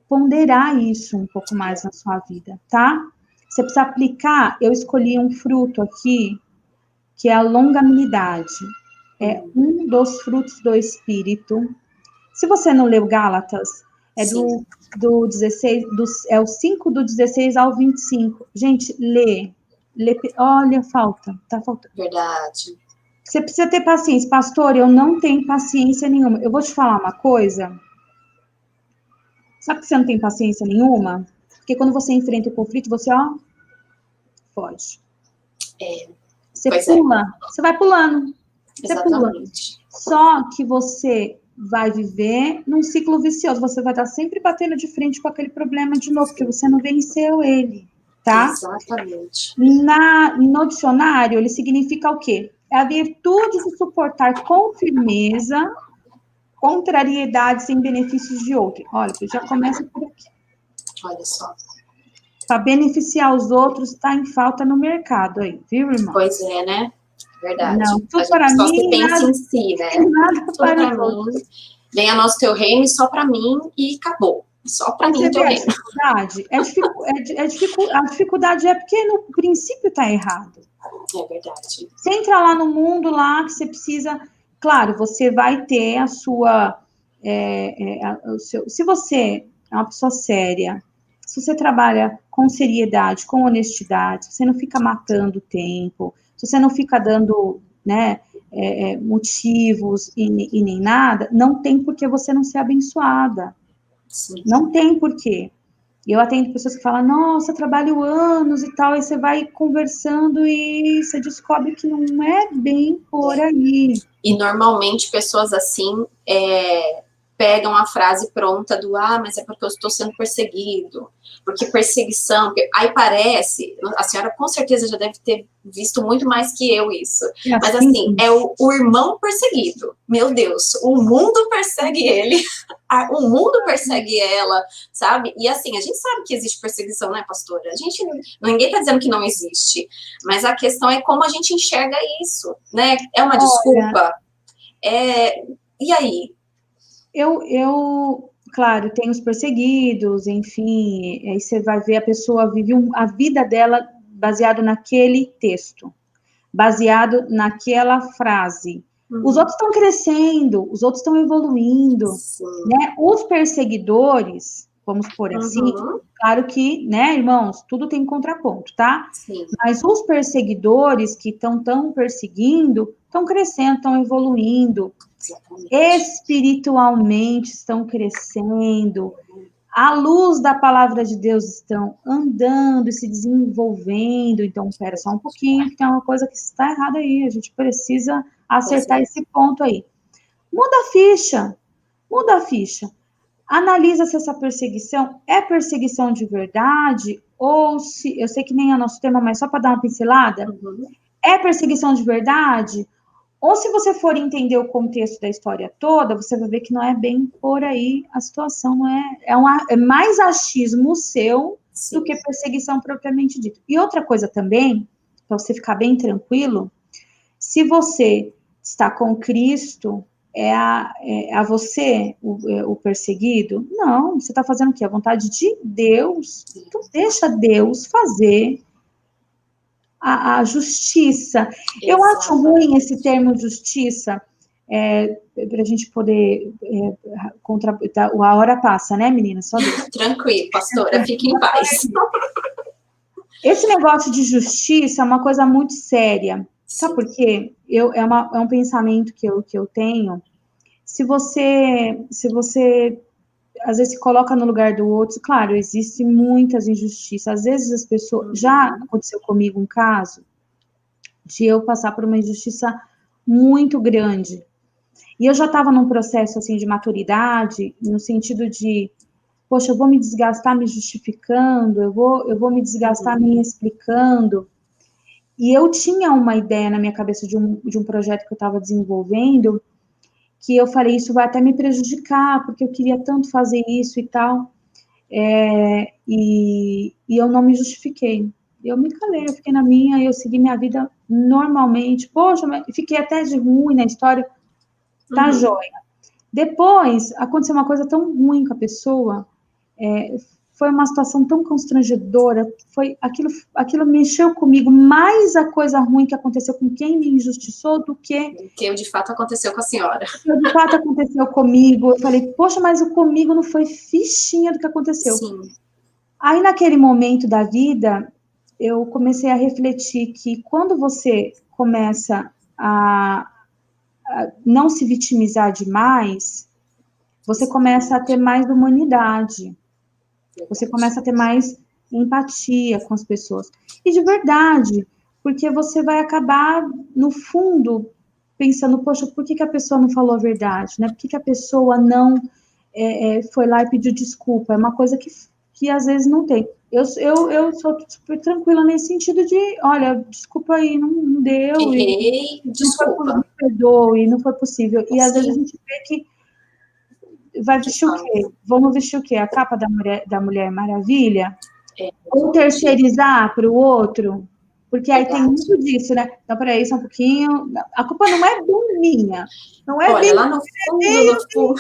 ponderar isso um pouco mais na sua vida, tá? Você precisa aplicar, eu escolhi um fruto aqui, que é a longanimidade. É um dos frutos do Espírito. Se você não leu Gálatas, é do 16, é o 5 do 16 ao 25. Gente, lê, olha, tá faltando. Verdade. Você precisa ter paciência. Pastor, eu não tenho paciência nenhuma. Eu vou te falar uma coisa. Sabe que você não tem paciência nenhuma? Porque quando você enfrenta o conflito, você, foge. Você pula, você vai pulando. Você pula. Só que você vai viver num ciclo vicioso. Você vai estar sempre batendo de frente com aquele problema de novo, porque você não venceu ele, tá? Exatamente. No dicionário, ele significa o quê? É a virtude de suportar com firmeza contrariedades em benefícios de outro. Olha, já começa por aqui. Olha só. Para beneficiar os outros, está em falta no mercado aí, viu, irmão? Pois é, né? Verdade. Não, tudo para mim, se pensa em si, né? Nada tudo para mim. Venha nosso teu reino e só para mim e acabou. Só para mim o teu reino. A dificuldade é porque no princípio está errado. É verdade. Você entra lá no mundo lá que você precisa. Claro, você vai ter a sua. Se você é uma pessoa séria, se você trabalha com seriedade, com honestidade, se você não fica matando tempo, se você não fica dando, né, motivos e nem nada, não tem por que você não ser abençoada. Sim. Não tem porquê. E eu atendo pessoas que falam, nossa, trabalho anos e tal, aí você vai conversando e você descobre que não é bem por aí. E normalmente pessoas assim pegam a frase pronta do mas é porque eu estou sendo perseguido, porque perseguição, aí parece, a senhora com certeza já deve ter visto muito mais que eu isso, mas assim, é o irmão perseguido, meu Deus, o mundo persegue ele, o mundo persegue ela, sabe? E assim, a gente sabe que existe perseguição, né, pastora? Ninguém tá dizendo que não existe, mas a questão é como a gente enxerga isso, né? É uma desculpa? E aí? Claro, tem os perseguidos, enfim, aí você vai ver a pessoa vive a vida dela baseado naquele texto, baseado naquela frase. Os outros estão crescendo, os outros estão evoluindo, né? Os perseguidores, vamos pôr assim, claro que, né, irmãos, tudo tem contraponto, tá? Sim. Mas os perseguidores que estão perseguindo, estão crescendo, estão evoluindo, espiritualmente estão crescendo, à luz da palavra de Deus estão andando e se desenvolvendo. Então, espera só um pouquinho, que tem uma coisa que está errada aí, a gente precisa acertar esse ponto aí. Muda a ficha. Analisa se essa perseguição é perseguição de verdade, ou se, eu sei que nem é nosso tema, mas só para dar uma pincelada, é perseguição de verdade? Ou se você for entender o contexto da história toda, você vai ver que não é bem por aí a situação, não é mais achismo seu do que perseguição propriamente dita. E outra coisa também, para você ficar bem tranquilo, se você está com Cristo, a você o perseguido? Não, você está fazendo o quê? A vontade de Deus. Então, deixa Deus fazer a justiça. Eu acho ruim esse termo justiça, para a gente poder a hora passa, né, menina? Só Deus. Tranquilo, pastora, fique em paz. Esse negócio de justiça é uma coisa muito séria. Sabe por quê? É um pensamento que eu tenho. Se você às vezes se coloca no lugar do outro, claro, existem muitas injustiças. Às vezes as pessoas... Já aconteceu comigo um caso de eu passar por uma injustiça muito grande. E eu já estava num processo, assim, de maturidade, no sentido de, poxa, eu vou me desgastar me justificando, eu vou me desgastar me explicando. E eu tinha uma ideia na minha cabeça de um projeto que eu estava desenvolvendo, que eu falei, isso vai até me prejudicar, porque eu queria tanto fazer isso e tal, e eu não me justifiquei. Eu me calei, eu fiquei na minha, eu segui minha vida normalmente. Poxa, mas fiquei até de ruim na história, tá joia. Depois, aconteceu uma coisa tão ruim com a pessoa, foi uma situação tão constrangedora, aquilo mexeu comigo, mais a coisa ruim que aconteceu com quem me injustiçou do que de fato aconteceu com a senhora. O que de fato aconteceu comigo. Eu falei, poxa, mas o comigo não foi fichinha do que aconteceu. Sim. Aí, naquele momento da vida, eu comecei a refletir que quando você começa a não se vitimizar demais, você começa a ter mais humanidade. Você começa a ter mais empatia com as pessoas. E de verdade, porque você vai acabar, no fundo, pensando, poxa, por que a pessoa não falou a verdade? Né? Por que a pessoa não foi lá e pediu desculpa? É uma coisa que às vezes não tem. Eu sou super tranquila nesse sentido de, olha, desculpa aí, não deu. Errei, desculpa. Me perdoe, não foi possível. E às vezes a gente vê que vai vestir o quê? Vamos vestir o quê? A capa da Mulher Maravilha? Ou terceirizar para o outro? Porque aí tem muito disso, né? Então, peraí, só um pouquinho. A culpa não é bem minha. Não é. Olha, lá no fundo,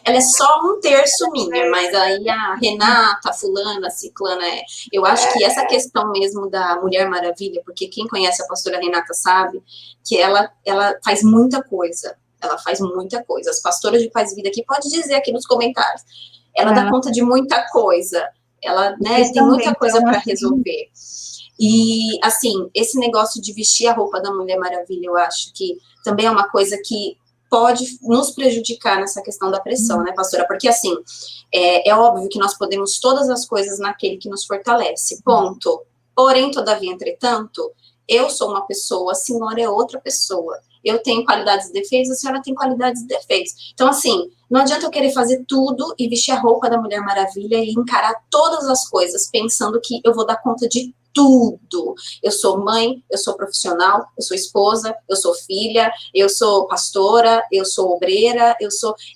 ela é só um terço minha, mas aí a Renata, a fulana, a ciclana Eu acho que essa questão mesmo da Mulher Maravilha, porque quem conhece a pastora Renata sabe que ela faz muita coisa. Ela faz muita coisa. As pastoras de Paz e Vida aqui podem dizer aqui nos comentários. Ela dá conta de muita coisa. Ela, né, tem muita coisa para resolver. E, assim, esse negócio de vestir a roupa da Mulher Maravilha, eu acho que também é uma coisa que pode nos prejudicar nessa questão da pressão, né, pastora? Porque, assim, é óbvio que nós podemos todas as coisas naquele que nos fortalece, ponto. Porém, todavia, entretanto, eu sou uma pessoa, a senhora é outra pessoa. Eu tenho qualidades e defeitos, a senhora tem qualidades e defeitos. Então, assim, não adianta eu querer fazer tudo e vestir a roupa da Mulher Maravilha e encarar todas as coisas pensando que eu vou dar conta de tudo. Eu sou mãe, eu sou profissional, eu sou esposa, eu sou filha, eu sou pastora, eu sou obreira,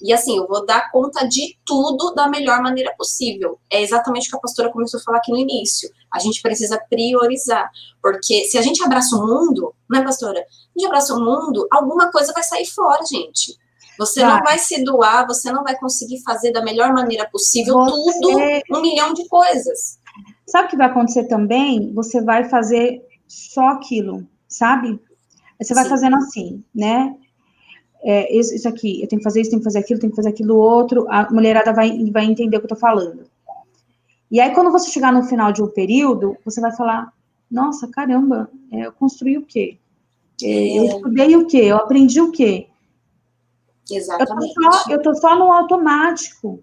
E assim, eu vou dar conta de tudo da melhor maneira possível. É exatamente o que a pastora começou a falar aqui no início. A gente precisa priorizar. Porque se a gente abraça o mundo, né, pastora? A gente abraça o mundo, alguma coisa vai sair fora, gente. Você não vai se doar, você não vai conseguir fazer da melhor maneira possível tudo, 1 milhão de coisas. Sabe o que vai acontecer também? Você vai fazer só aquilo, sabe? Você vai fazendo assim, né? Isso aqui, eu tenho que fazer isso, tenho que fazer aquilo, tenho que fazer aquilo outro. A mulherada vai entender o que eu tô falando. E aí, quando você chegar no final de um período, você vai falar, nossa, caramba, eu construí o quê? Eu estudei o quê? Eu aprendi o quê? Exatamente. Eu tô só no automático.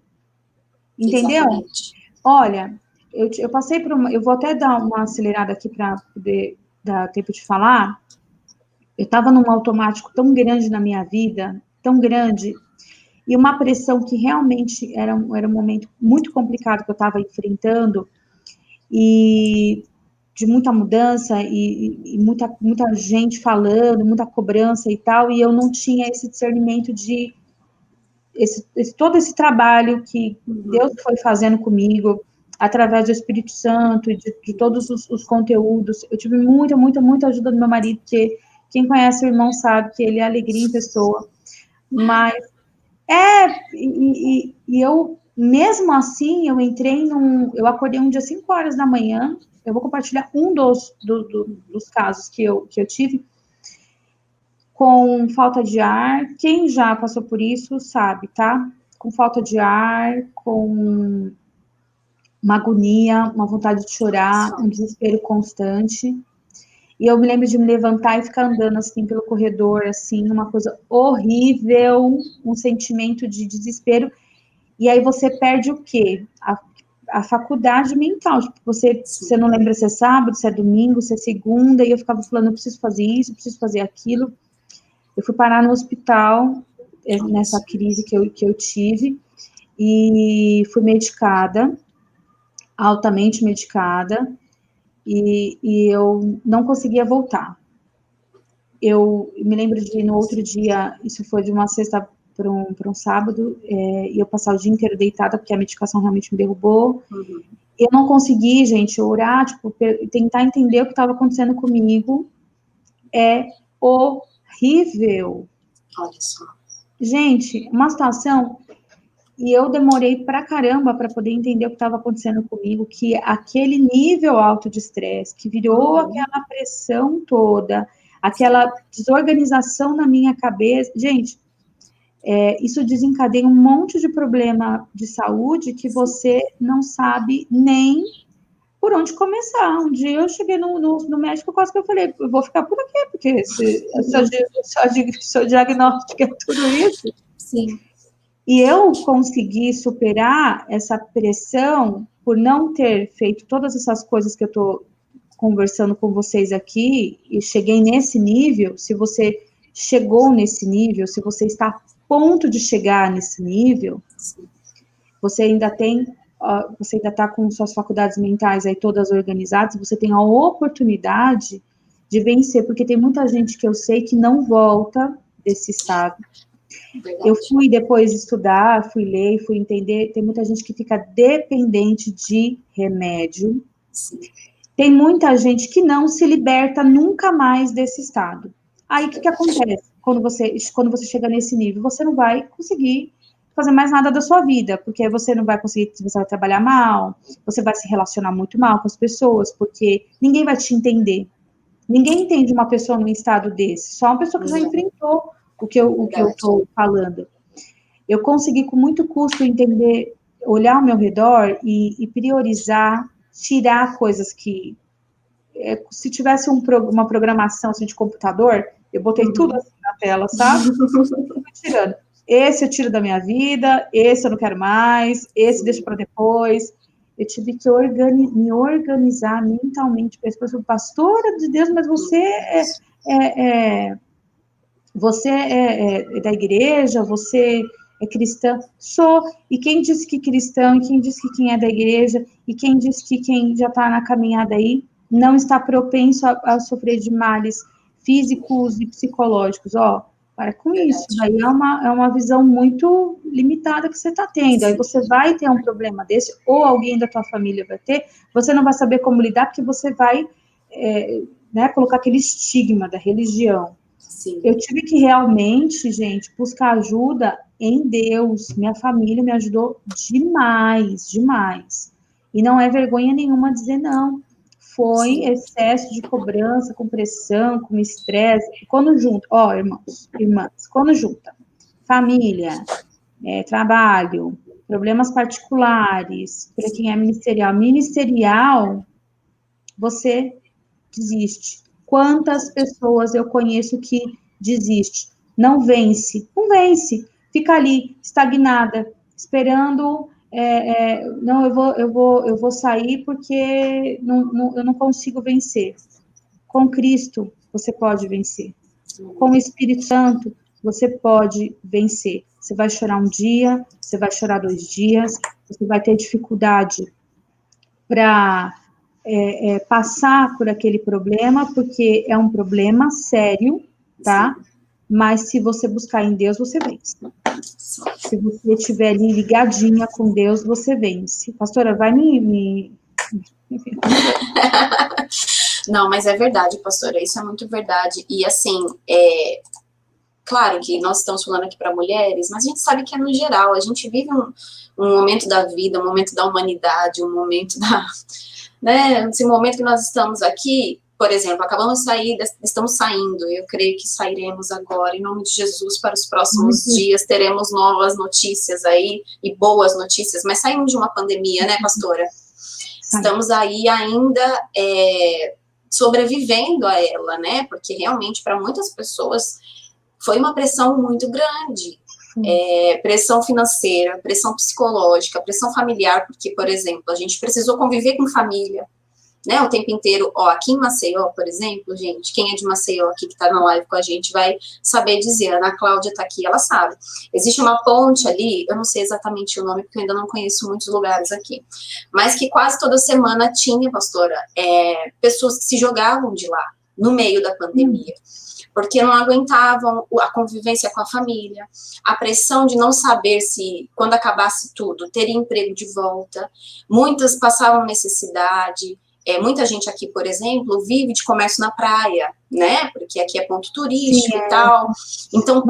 Entendeu? Exatamente. Olha, eu passei por uma... Eu vou até dar uma acelerada aqui para poder dar tempo de falar. Eu estava num automático tão grande na minha vida, tão grande, e uma pressão que realmente era um momento muito complicado que eu estava enfrentando, e de muita mudança, e muita gente falando, muita cobrança e tal, e eu não tinha esse discernimento de... todo esse trabalho que Deus foi fazendo comigo, através do Espírito Santo, de todos os conteúdos. Eu tive muita ajuda do meu marido, que quem conhece o irmão sabe que ele é alegria em pessoa. Mas, eu, mesmo assim, eu acordei um dia 5 horas da manhã, eu vou compartilhar um dos casos que eu tive, com falta de ar. Quem já passou por isso sabe, tá? Com falta de ar, com uma agonia, uma vontade de chorar, um desespero constante. E eu me lembro de me levantar e ficar andando assim pelo corredor, assim, uma coisa horrível, um sentimento de desespero. E aí você perde o quê? A faculdade mental. Tipo, você não lembra se é sábado, se é domingo, se é segunda, e eu ficava falando, eu preciso fazer isso, eu preciso fazer aquilo. Eu fui parar no hospital nessa crise que eu tive, e fui medicada, altamente medicada, e eu não conseguia voltar. eu me lembro de, no outro dia, isso foi de uma sexta para um sábado, e eu passar o dia inteiro deitada, porque a medicação realmente me derrubou. Uhum. Eu não consegui, gente, orar, tipo, tentar entender o que estava acontecendo comigo. É horrível. Olha só. Gente, uma situação, e eu demorei pra caramba para poder entender o que estava acontecendo comigo, que aquele nível alto de estresse, que virou aquela pressão toda, aquela desorganização na minha cabeça, gente, isso desencadeia um monte de problema de saúde que você não sabe nem por onde começar. Um dia eu cheguei no médico, quase que eu falei, eu vou ficar por aqui, porque seu diagnóstico é tudo isso. Sim. E eu consegui superar essa pressão por não ter feito todas essas coisas que eu estou conversando com vocês aqui, e cheguei nesse nível. Se você chegou nesse nível, se você está a ponto de chegar nesse nível, você ainda está com suas faculdades mentais aí todas organizadas, você tem a oportunidade de vencer, porque tem muita gente que eu sei que não volta desse estado. Verdade. Eu fui depois estudar, fui ler, fui entender, tem muita gente que fica dependente de remédio. Sim. Tem muita gente que não se liberta nunca mais desse estado. Aí, o que acontece quando você chega nesse nível? Você não vai conseguir fazer mais nada da sua vida, porque você não vai conseguir, você vai trabalhar mal, você vai se relacionar muito mal com as pessoas, porque ninguém vai te entender. Ninguém entende uma pessoa num estado desse, só uma pessoa que já enfrentou o que eu estou falando. Eu consegui, com muito custo, entender, olhar ao meu redor e priorizar, tirar coisas que... se tivesse uma programação assim, de computador, eu botei tudo assim na tela, sabe? Fui tirando. Esse eu tiro da minha vida, esse eu não quero mais, esse deixo para depois. Eu tive que me organizar mentalmente. As pessoas falam, pastora de Deus, mas você você é da igreja, você é cristã? Sou. E quem disse que cristão, e quem disse que quem é da igreja, e quem disse que quem já está na caminhada aí não está propenso a sofrer de males físicos e psicológicos? Ó, para com isso. Daí é uma visão muito limitada que você está tendo. Aí você vai ter um problema desse, ou alguém da tua família vai ter, você não vai saber como lidar, porque você vai colocar aquele estigma da religião. Sim. Eu tive que realmente, gente, buscar ajuda em Deus. Minha família me ajudou demais, demais. E não é vergonha nenhuma dizer não. Foi excesso de cobrança, com pressão, com estresse. Quando junta, irmãs, quando junta família, trabalho, problemas particulares, para quem é ministerial, você desiste. Quantas pessoas eu conheço que desiste? Não vence. Fica ali, estagnada, esperando. Não, eu vou sair porque eu não consigo vencer. Com Cristo, você pode vencer. Com o Espírito Santo, você pode vencer. Você vai chorar um dia, você vai chorar 2 dias, você vai ter dificuldade para passar por aquele problema, porque é um problema sério, tá? Sim. Mas se você buscar em Deus, você vence. Se você estiver ali ligadinha com Deus, você vence. Pastora, vai me... Não, mas é verdade, pastora, isso é muito verdade. E assim, claro que nós estamos falando aqui para mulheres, mas a gente sabe que é no geral. A gente vive um momento da vida, um momento da humanidade, um momento né, esse momento que nós estamos aqui, por exemplo, acabamos de sair, estamos saindo, eu creio que sairemos agora, em nome de Jesus, para os próximos dias, teremos novas notícias aí, e boas notícias, mas saímos de uma pandemia, né, pastora? Estamos aí ainda sobrevivendo a ela, né, porque realmente para muitas pessoas foi uma pressão muito grande. Pressão financeira, pressão psicológica, pressão familiar, porque, por exemplo, a gente precisou conviver com família, né, o tempo inteiro. Aqui em Maceió, por exemplo, gente, quem é de Maceió aqui que tá na live com a gente vai saber dizer, a Ana Cláudia tá aqui, ela sabe. Existe uma ponte ali, eu não sei exatamente o nome, porque eu ainda não conheço muitos lugares aqui, mas que quase toda semana tinha, pastora, pessoas que se jogavam de lá, no meio da pandemia. porque não aguentavam a convivência com a família, a pressão de não saber se, quando acabasse tudo, teria emprego de volta. Muitas passavam necessidade. Muita gente aqui, por exemplo, vive de comércio na praia, né? Porque aqui é ponto turístico e tal. Então,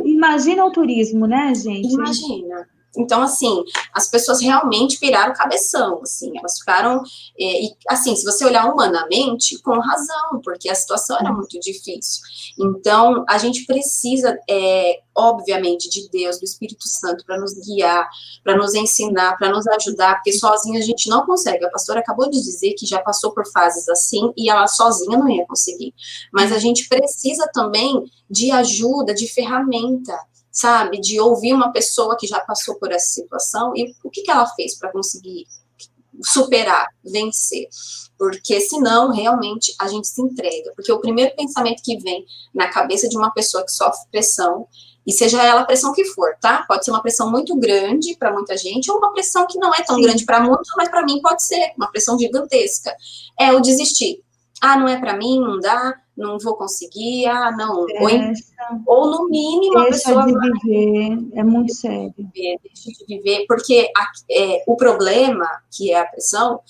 Imagina o turismo, né, gente? Imagina. Então, assim, as pessoas realmente piraram o cabeção, assim, elas ficaram, e assim, se você olhar humanamente, com razão, porque a situação era muito difícil. Então, a gente precisa, obviamente, de Deus, do Espírito Santo, para nos guiar, para nos ensinar, para nos ajudar, porque sozinha a gente não consegue. A pastora acabou de dizer que já passou por fases assim, e ela sozinha não ia conseguir. Mas a gente precisa também de ajuda, de ferramenta, sabe, de ouvir uma pessoa que já passou por essa situação e o que ela fez para conseguir superar, vencer, porque senão realmente a gente se entrega, porque o primeiro pensamento que vem na cabeça de uma pessoa que sofre pressão, e seja ela a pressão que for, tá? Pode ser uma pressão muito grande para muita gente, ou uma pressão que não é tão grande para muitos, mas para mim pode ser uma pressão gigantesca, é o desistir. Ah, não é para mim, não dá, não vou conseguir, não. Ou no mínimo a pessoa deixa de viver, é muito sério. Deixa de viver, porque o problema, que é a pressão,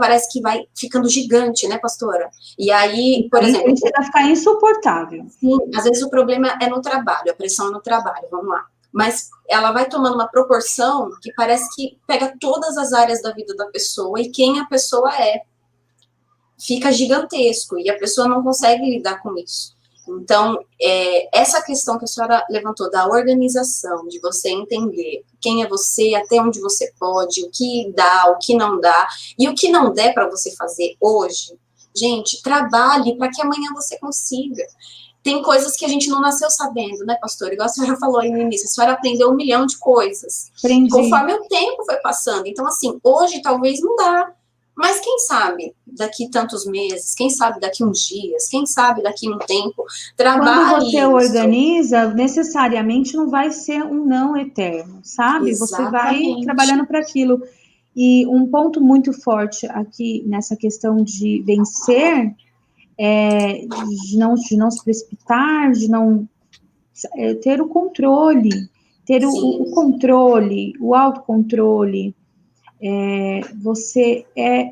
parece que vai ficando gigante, né, pastora? E aí, por exemplo... Vai ficar insuportável. Sim, às vezes o problema é no trabalho, a pressão é no trabalho, vamos lá. Mas ela vai tomando uma proporção que parece que pega todas as áreas da vida da pessoa e quem a pessoa é. Fica gigantesco e a pessoa não consegue lidar com isso. Então, essa questão que a senhora levantou da organização, de você entender quem é você, até onde você pode, o que dá, o que não dá, e o que não der para você fazer hoje, gente, trabalhe para que amanhã você consiga. Tem coisas que a gente não nasceu sabendo, né, pastor? Igual a senhora falou aí no início, a senhora aprendeu 1 milhão de coisas. Aprendi. Conforme o tempo foi passando. Então, assim, hoje talvez não dá. Mas quem sabe daqui tantos meses, quem sabe daqui uns dias, quem sabe daqui um tempo, trabalhe. Quando você organiza, necessariamente não vai ser um não eterno, sabe? Exatamente. Você vai trabalhando para aquilo. E um ponto muito forte aqui nessa questão de vencer é de não se precipitar, de não ter o controle, ter o controle, o autocontrole. Você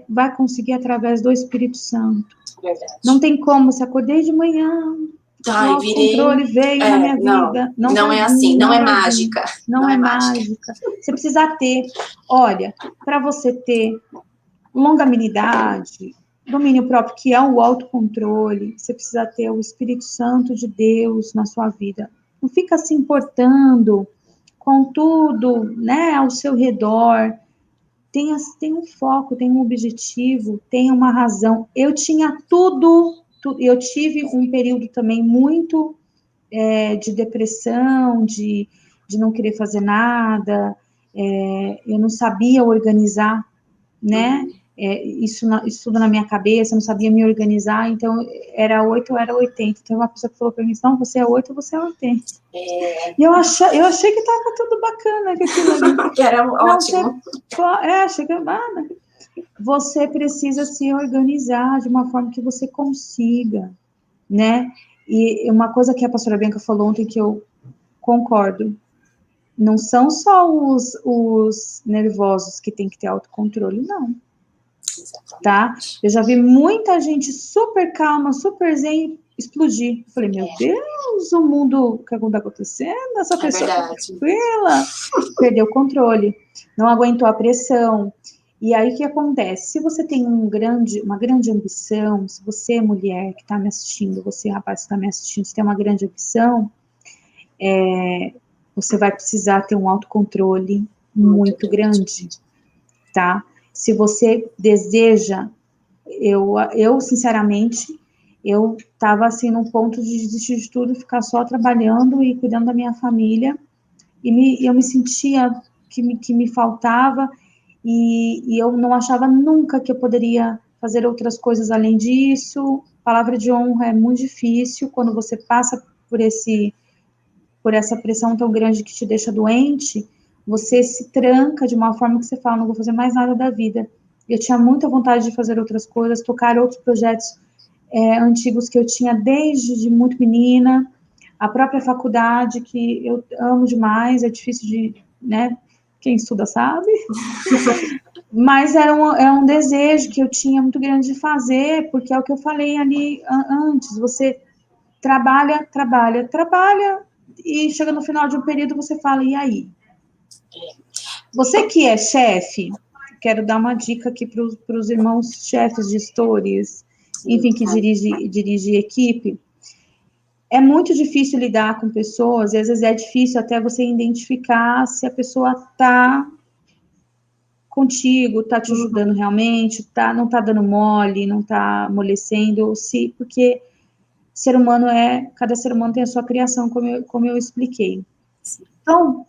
vai conseguir através do Espírito Santo. Verdade. Não tem como, se acordei de manhã, o controle veio na minha vida. Não é assim, não é mágica. Não é mágica. Você precisa ter, olha, para você ter longanimidade, domínio próprio, que é o autocontrole, você precisa ter o Espírito Santo de Deus na sua vida. Não fica se importando com tudo, né, ao seu redor. Tem um foco, tem um objetivo, tem uma razão. Eu tinha tudo, eu tive um período também muito de depressão, de não querer fazer nada, eu não sabia organizar, né? Isso tudo na minha cabeça, eu não sabia me organizar, então era 8 ou era 80. Então uma pessoa que falou para mim, não, você é 8 ou você é 80. E eu achei que estava tudo bacana, que aquilo ali. Que era ótimo. Você precisa se organizar de uma forma que você consiga, né? E uma coisa que a pastora Bianca falou ontem que eu concordo, não são só os nervosos que tem que ter autocontrole, não. Tá? Eu já vi muita gente super calma, super zen, explodir. Eu falei, meu Deus, o mundo, o que está acontecendo? Essa pessoa tranquila, perdeu o controle, não aguentou a pressão. E aí, o que acontece? Se você tem uma grande ambição, se você, mulher que está me assistindo, você, rapaz, que está me assistindo, se tem uma grande ambição, você vai precisar ter um autocontrole muito grande, tá? Se você deseja, eu sinceramente, eu estava assim num ponto de desistir de tudo, ficar só trabalhando e cuidando da minha família, e eu me sentia que me faltava, e eu não achava nunca que eu poderia fazer outras coisas além disso. Palavra de honra é muito difícil quando você passa por essa pressão tão grande que te deixa doente. Você se tranca de uma forma que você fala, não vou fazer mais nada da vida. Eu tinha muita vontade de fazer outras coisas, tocar outros projetos antigos que eu tinha desde muito menina, a própria faculdade, que eu amo demais, é difícil de, né, quem estuda sabe, mas era um desejo que eu tinha muito grande de fazer, porque é o que eu falei ali antes, você trabalha, e chega no final de um período, você fala, e aí? Você que é chefe, quero dar uma dica aqui para os irmãos chefes, gestores, enfim, que dirige equipe. É muito difícil lidar com pessoas, e às vezes é difícil até você identificar se a pessoa está contigo, está te ajudando realmente, não está dando mole, não está amolecendo, porque cada ser humano tem a sua criação, como eu expliquei. Então,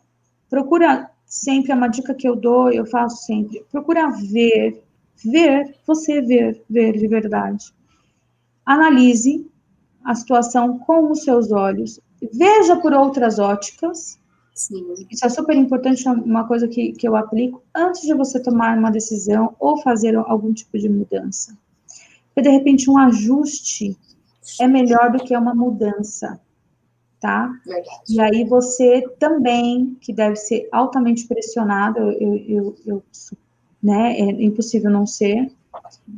procura sempre, é uma dica que eu dou, eu faço sempre, procura ver de verdade. Analise a situação com os seus olhos, veja por outras óticas. Sim. Isso é super importante, é uma coisa que eu aplico antes de você tomar uma decisão ou fazer algum tipo de mudança. Porque, de repente, um ajuste é melhor do que uma mudança, tá? Verdade. E aí você também, que deve ser altamente pressionado, né, é impossível não ser,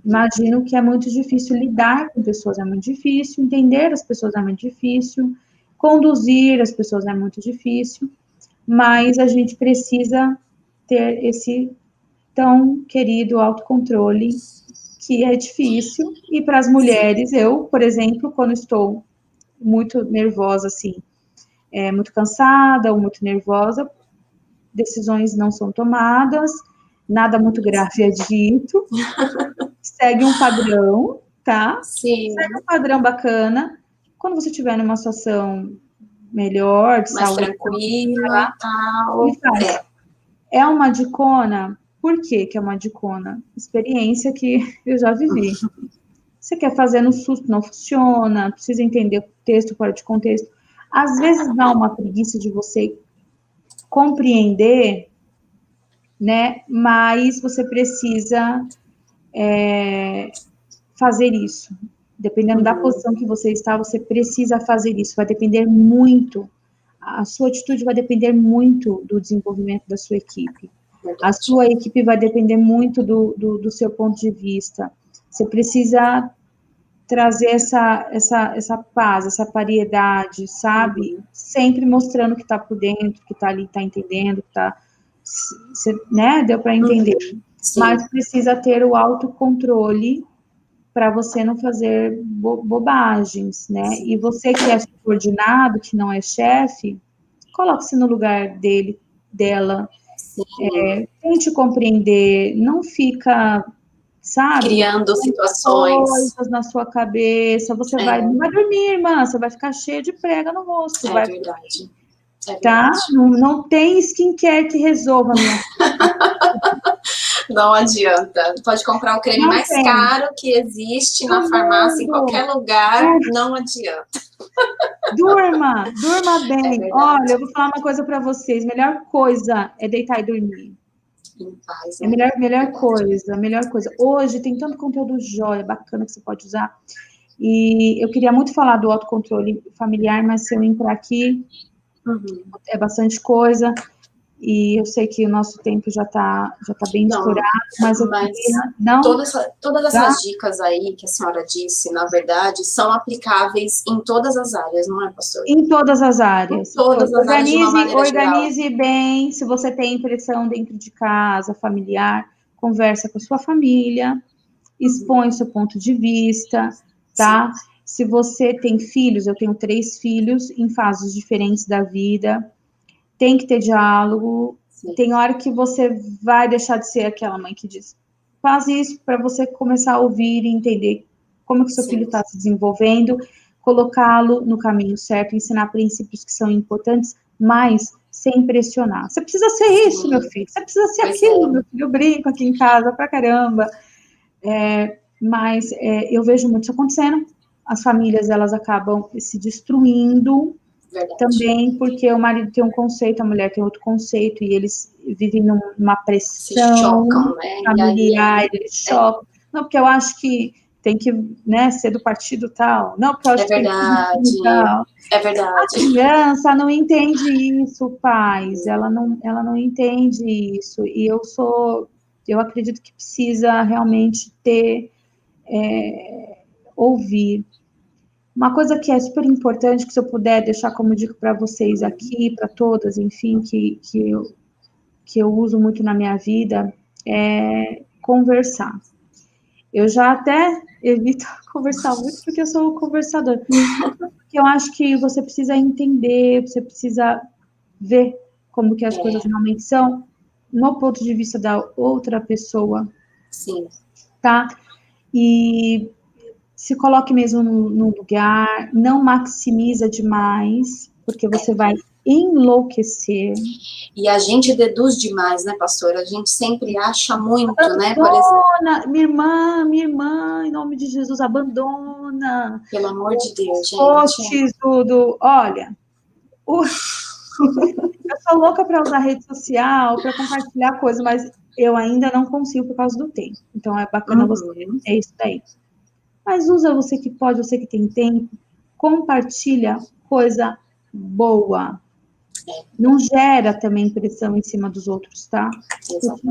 imagino que é muito difícil lidar com pessoas, é muito difícil, entender as pessoas é muito difícil, conduzir as pessoas é muito difícil, mas a gente precisa ter esse tão querido autocontrole, que é difícil, e para as mulheres, eu, por exemplo, quando estou muito nervosa, assim, muito cansada ou muito nervosa, decisões não são tomadas, nada muito grave é dito, segue um padrão, tá? Sim. Segue um padrão bacana. Quando você estiver numa situação melhor, de mais saúde, tranquila, tal. É uma dicona. Por que é uma dicona? Experiência que eu já vivi. Você quer fazer no susto, não funciona, precisa entender o texto fora de contexto. Às vezes dá uma preguiça de você compreender, né? Mas você precisa fazer isso. Dependendo da posição que você está, você precisa fazer isso. Vai depender muito, a sua atitude vai depender muito do desenvolvimento da sua equipe. A sua equipe vai depender muito do seu ponto de vista. Você precisa trazer essa paz, essa pariedade, sabe? Sempre mostrando que está por dentro, que está ali, está entendendo, que está... né? Deu para entender. Mas precisa ter o autocontrole para você não fazer bobagens, né? E você que é subordinado, que não é chefe, coloque-se no lugar dela, tente compreender, não fica, sabe? Criando situações. Coisas na sua cabeça, você não vai dormir, irmã, você vai ficar cheia de prega no rosto. É verdade. Tá? Não tem skincare que resolva, minha Não adianta. Pode comprar o creme mais caro que existe na farmácia, em qualquer lugar, não adianta. Durma bem. Olha, eu vou falar uma coisa para vocês. Melhor coisa é deitar e dormir. É a melhor coisa. Hoje tem tanto conteúdo jóia, bacana que você pode usar. E eu queria muito falar do autocontrole familiar, mas se eu entrar aqui, é bastante coisa. E eu sei que o nosso tempo já tá bem estourado, mas eu queria... Todas essas dicas aí que a senhora disse, na verdade, são aplicáveis em todas as áreas, não é, pastor? Em todas as áreas. Em todas as áreas, de uma maneira geral. Organize bem, se você tem pressão dentro de casa, familiar, conversa com a sua família, expõe seu ponto de vista, tá? Sim. Se você tem filhos, eu tenho 3 filhos em fases diferentes da vida, tem que ter diálogo. Sim. Tem hora que você vai deixar de ser aquela mãe que diz, faz isso para você começar a ouvir e entender como que seu filho está se desenvolvendo, colocá-lo no caminho certo, ensinar princípios que são importantes, mas sem pressionar. Você precisa ser isso, meu filho, você precisa ser aquilo, meu filho. Eu brinco aqui em casa pra caramba, mas eu vejo muito isso acontecendo. As famílias, elas acabam se destruindo. Verdade. Também porque o marido tem um conceito, a mulher tem outro conceito, e eles vivem numa pressão familiar, eles chocam. Não, porque eu acho que tem que, né, ser do partido tal. Não, porque eu acho É verdade, que tal. É verdade. A criança não entende isso, pais. Ela não entende isso. E eu acredito que precisa realmente ouvir. Uma coisa que é super importante, que se eu puder deixar como dica para vocês aqui, para todas, enfim, que eu uso muito na minha vida, é conversar. Eu já até evito conversar muito porque eu sou conversador. Porque eu acho que você precisa entender, você precisa ver como que as coisas realmente são no ponto de vista da outra pessoa. Sim. Tá? E se coloque mesmo no lugar, não maximiza demais, porque você vai enlouquecer. E a gente deduz demais, né, pastora? A gente sempre acha muito, né? Por exemplo, minha irmã, em nome de Jesus, abandona. Pelo amor de Deus, gente. Posts olha, eu sou louca para usar rede social, para compartilhar coisas, mas eu ainda não consigo por causa do tempo. Então é bacana você ter isso daí. Mas usa você que pode, você que tem tempo, compartilha coisa boa. Não gera também pressão em cima dos outros, tá?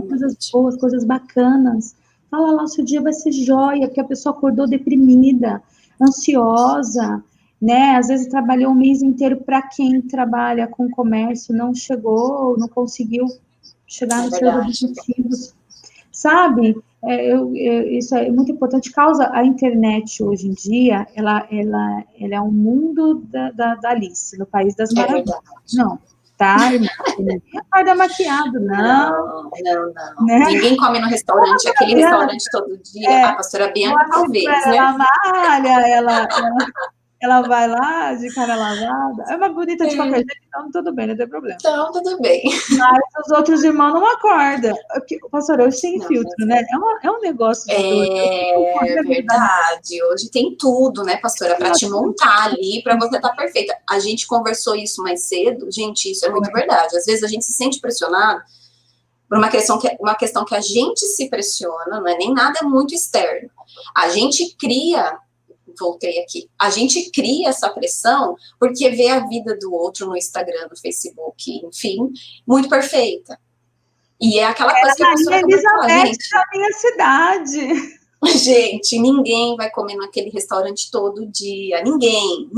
Coisas boas, coisas bacanas. Fala lá, seu dia vai ser jóia, porque a pessoa acordou deprimida, ansiosa, né? Às vezes trabalhou o mês inteiro. Para quem trabalha com comércio, não chegou, não conseguiu chegar nos seus objetivos. Sabe? Isso é muito importante. Causa a internet hoje em dia, ela é um mundo da Alice, no País das Maravilhas. Não, tá, irmã? Ninguém acorda maquiado, não. Não. Né? Ninguém come no restaurante, aquele restaurante todo dia. A pastora Bianca, talvez, né? Ela malha, ela vai lá de cara lavada. É uma bonita de qualquer jeito, então tudo bem, não tem problema. Então, tudo bem. Mas os outros irmãos não acordam. Pastor, hoje tem filtro, né? É um negócio de doido. É verdade. Hoje tem tudo, né, pastora? Para te montar ali, para você estar perfeita. A gente conversou isso mais cedo. Gente, isso é muito verdade. Às vezes a gente se sente pressionado por uma questão que a gente se pressiona, não é nem nada muito externo. A gente cria... Voltei aqui. A gente cria essa pressão porque vê a vida do outro no Instagram, no Facebook, enfim, muito perfeita. E é aquela coisa que a pessoa acabou de falar, gente. Da minha cidade. Gente, ninguém vai comer naquele restaurante todo dia. Ninguém.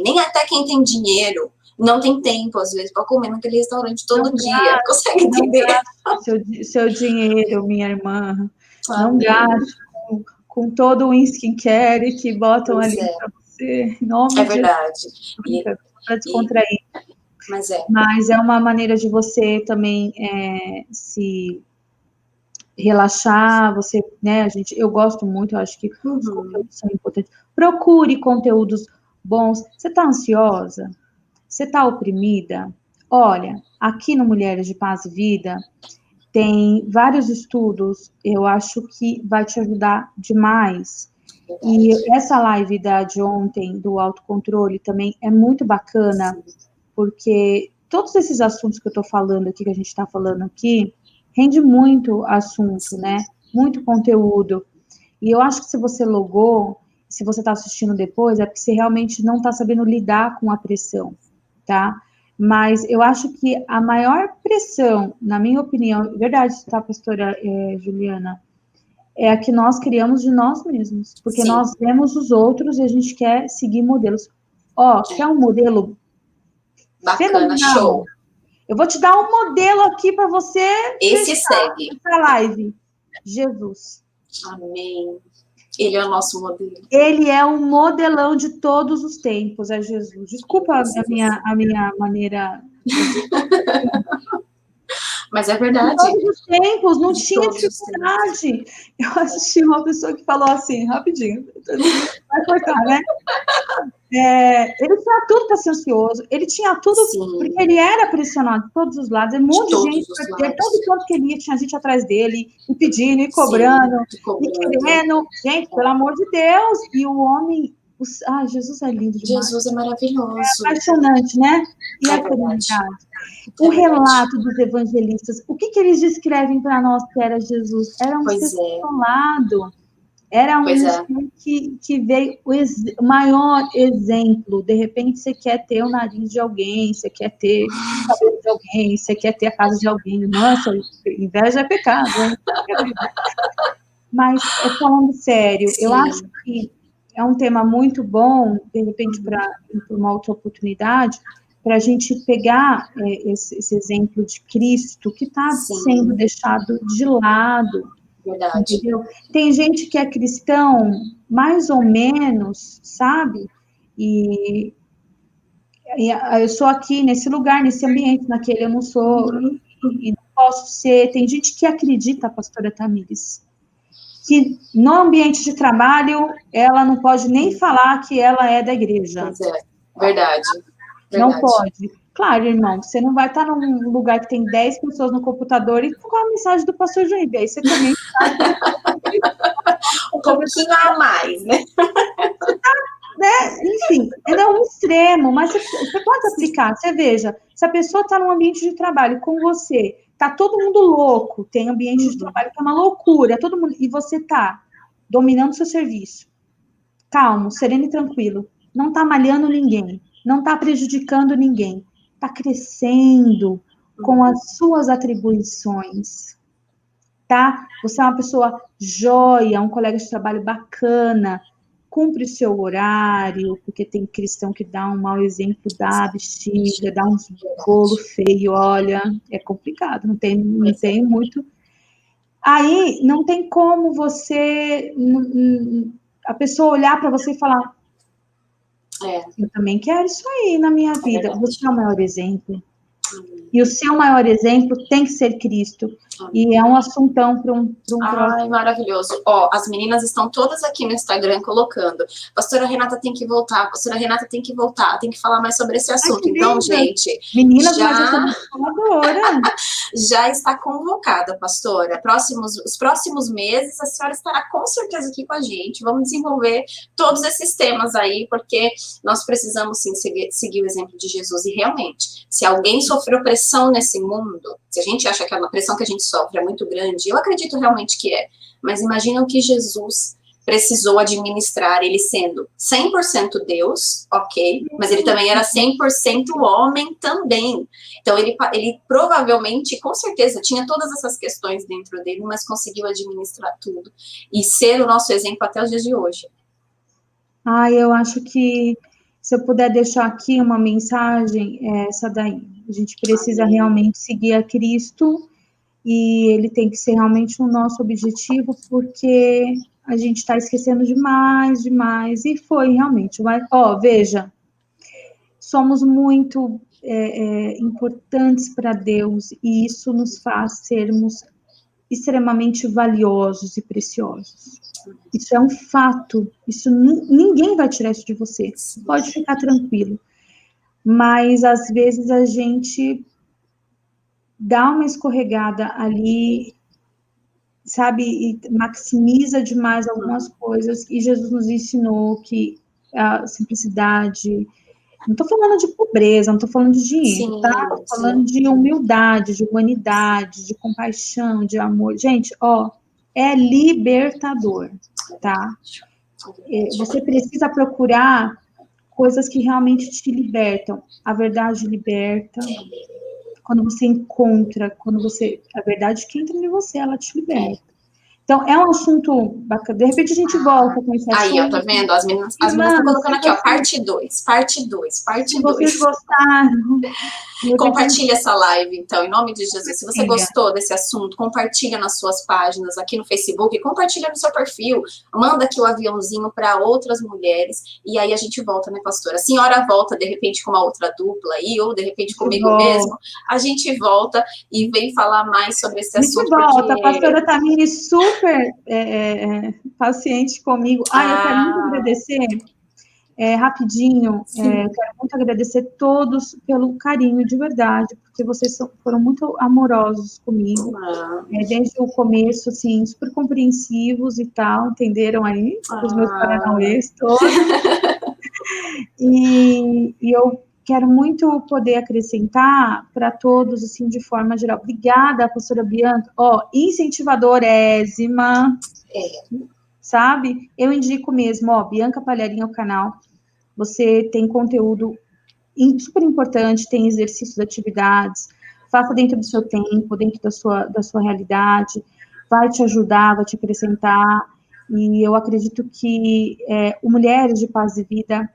Nem até quem tem dinheiro não tem tempo, às vezes, para comer naquele restaurante todo dia. Consegue entender? Seu dinheiro, minha irmã. Não gaste com todo o skincare que botam ali para você. Em nome é verdade. Para descontrair. Mas é uma maneira de você também se relaxar, você, né, eu gosto muito, eu acho que os conteúdos são importantes. Procure conteúdos bons. Você está ansiosa? Você está oprimida? Olha, aqui no Mulheres de Paz e Vida, tem vários estudos, eu acho que vai te ajudar demais. E essa live de ontem, do autocontrole, também é muito bacana, porque todos esses assuntos que eu estou falando aqui, que a gente está falando aqui, rende muito assunto, né? Muito conteúdo. E eu acho que se você logou, se você está assistindo depois, é porque você realmente não está sabendo lidar com a pressão, tá? Mas eu acho que a maior pressão, na minha opinião, verdade, tá, pastora Juliana, é a que nós criamos de nós mesmos. Porque nós vemos os outros e a gente quer seguir modelos. Quer um modelo bacana, show. Eu vou te dar um modelo aqui para você. Esse segue. Essa live. Jesus. Amém. Ele é o nosso modelo. Ele é um modelão de todos os tempos, é Jesus. Desculpa a minha maneira. Mas é verdade. De todos os tempos, não tinha dificuldade. Eu assisti uma pessoa que falou assim, rapidinho, vai cortar, né? Ele tinha tudo para ser ansioso, ele tinha tudo, porque ele era pressionado de todos os lados, um monte de gente, todo quanto que ele ia, tinha gente atrás dele, e pedindo, e cobrando, e querendo, gente, pelo amor de Deus, e o homem, Jesus é lindo demais. Jesus é maravilhoso. É apaixonante, né? E a comunidade. O relato dos evangelistas, o que eles descrevem para nós que era Jesus? Era um ser consolado. Era um que veio o maior exemplo. De repente, você quer ter o nariz de alguém, você quer ter o cabelo de alguém, você quer ter a casa de alguém. Nossa, inveja é pecado, hein? Mas, falando sério, eu acho que é um tema muito bom, de repente, para uma outra oportunidade, para a gente pegar esse exemplo de Cristo, que está sendo deixado de lado. Verdade. Entendeu? Tem gente que é cristão, mais ou menos, sabe? E eu sou aqui nesse lugar, nesse ambiente, naquele eu não sou, e não posso ser. Tem gente que acredita, pastora Tamires, que no ambiente de trabalho ela não pode nem falar que ela é da igreja. Pois é, verdade. Não pode. Claro, irmão, você não vai estar num lugar que tem 10 pessoas no computador e com a mensagem do pastor Joinville. Aí você também um pouquinho a mais, né? Enfim, é um extremo, mas você pode aplicar. Você veja, se a pessoa está num ambiente de trabalho com você, tá todo mundo louco, tem ambiente de trabalho que é uma loucura, todo mundo, e você tá dominando seu serviço, calmo, sereno e tranquilo, não tá malhando ninguém, não tá prejudicando ninguém, tá crescendo com as suas atribuições, tá? Você é uma pessoa joia, um colega de trabalho bacana, cumpre o seu horário, porque tem cristão que dá um mau exemplo, dá bexiga, dá um bolo feio, olha, é complicado, não tem muito. Aí não tem como você, a pessoa olhar para você e falar, eu também quero isso aí na minha vida. Você é o maior exemplo. E o seu maior exemplo tem que ser Cristo. E é um assuntão para um Ai, maravilhoso. Ó, as meninas estão todas aqui no Instagram colocando. Pastora Renata tem que voltar, pastora Renata tem que voltar, tem que falar mais sobre esse assunto. Então, gente, meninas, mas eu sou muito faladora. Já está convocada, pastora. Os próximos meses, a senhora estará com certeza aqui com a gente. Vamos desenvolver todos esses temas aí, porque nós precisamos, sim, seguir o exemplo de Jesus. E, realmente, se alguém sofreu pressão nesse mundo, se a gente acha que a pressão que a gente sofre é muito grande, eu acredito realmente que é, mas imagina o que Jesus precisou administrar, ele sendo 100% Deus, ok, mas ele também era 100% homem também. Então, ele provavelmente, com certeza, tinha todas essas questões dentro dele, mas conseguiu administrar tudo e ser o nosso exemplo até os dias de hoje. Eu acho que se eu puder deixar aqui uma mensagem, é essa daí. A gente precisa realmente seguir a Cristo e ele tem que ser realmente o nosso objetivo, porque a gente está esquecendo demais, e foi realmente. Mas, veja, somos muito importantes para Deus, e isso nos faz sermos extremamente valiosos e preciosos. Isso é um fato, isso ninguém vai tirar isso de você, pode ficar tranquilo. Mas, às vezes, a gente dá uma escorregada ali, sabe, e maximiza demais algumas coisas, e Jesus nos ensinou que a simplicidade, não estou falando de pobreza, não estou falando de dinheiro, tá? Estou falando de humildade, de humanidade, de compaixão, de amor. Gente, é libertador, tá? Você precisa procurar coisas que realmente te libertam. A verdade liberta. Quando você encontra, a verdade que entra em você, ela te liberta. Então, é um assunto bacana. De repente, a gente volta com esse assunto. Aí, tá vendo? As meninas estão colocando aqui, parte 2. Se vocês gostaram... Compartilha essa live, então, em nome de Jesus. Se você gostou desse assunto, compartilha nas suas páginas, aqui no Facebook, compartilha no seu perfil, manda aqui o aviãozinho para outras mulheres, e aí a gente volta, né, pastora? A senhora volta, de repente, com uma outra dupla aí, ou de repente comigo mesmo, a gente volta e vem falar mais sobre esse assunto. A gente volta, a pastora Tamires super paciente comigo. Eu quero muito agradecer... rapidinho, quero muito agradecer todos pelo carinho, de verdade, porque vocês foram muito amorosos comigo, desde o começo, assim, super compreensivos e tal, entenderam aí? Os meus paranauês todos. E eu quero muito poder acrescentar para todos, assim, de forma geral. Obrigada, pastora Bianca. Incentivadorésima. sabe? Eu indico mesmo, ó, Bianca Palharim é o canal, você tem conteúdo super importante, tem exercícios, atividades, faça dentro do seu tempo, dentro da sua realidade, vai te ajudar, vai te acrescentar, e eu acredito que o Mulheres de Paz e Vida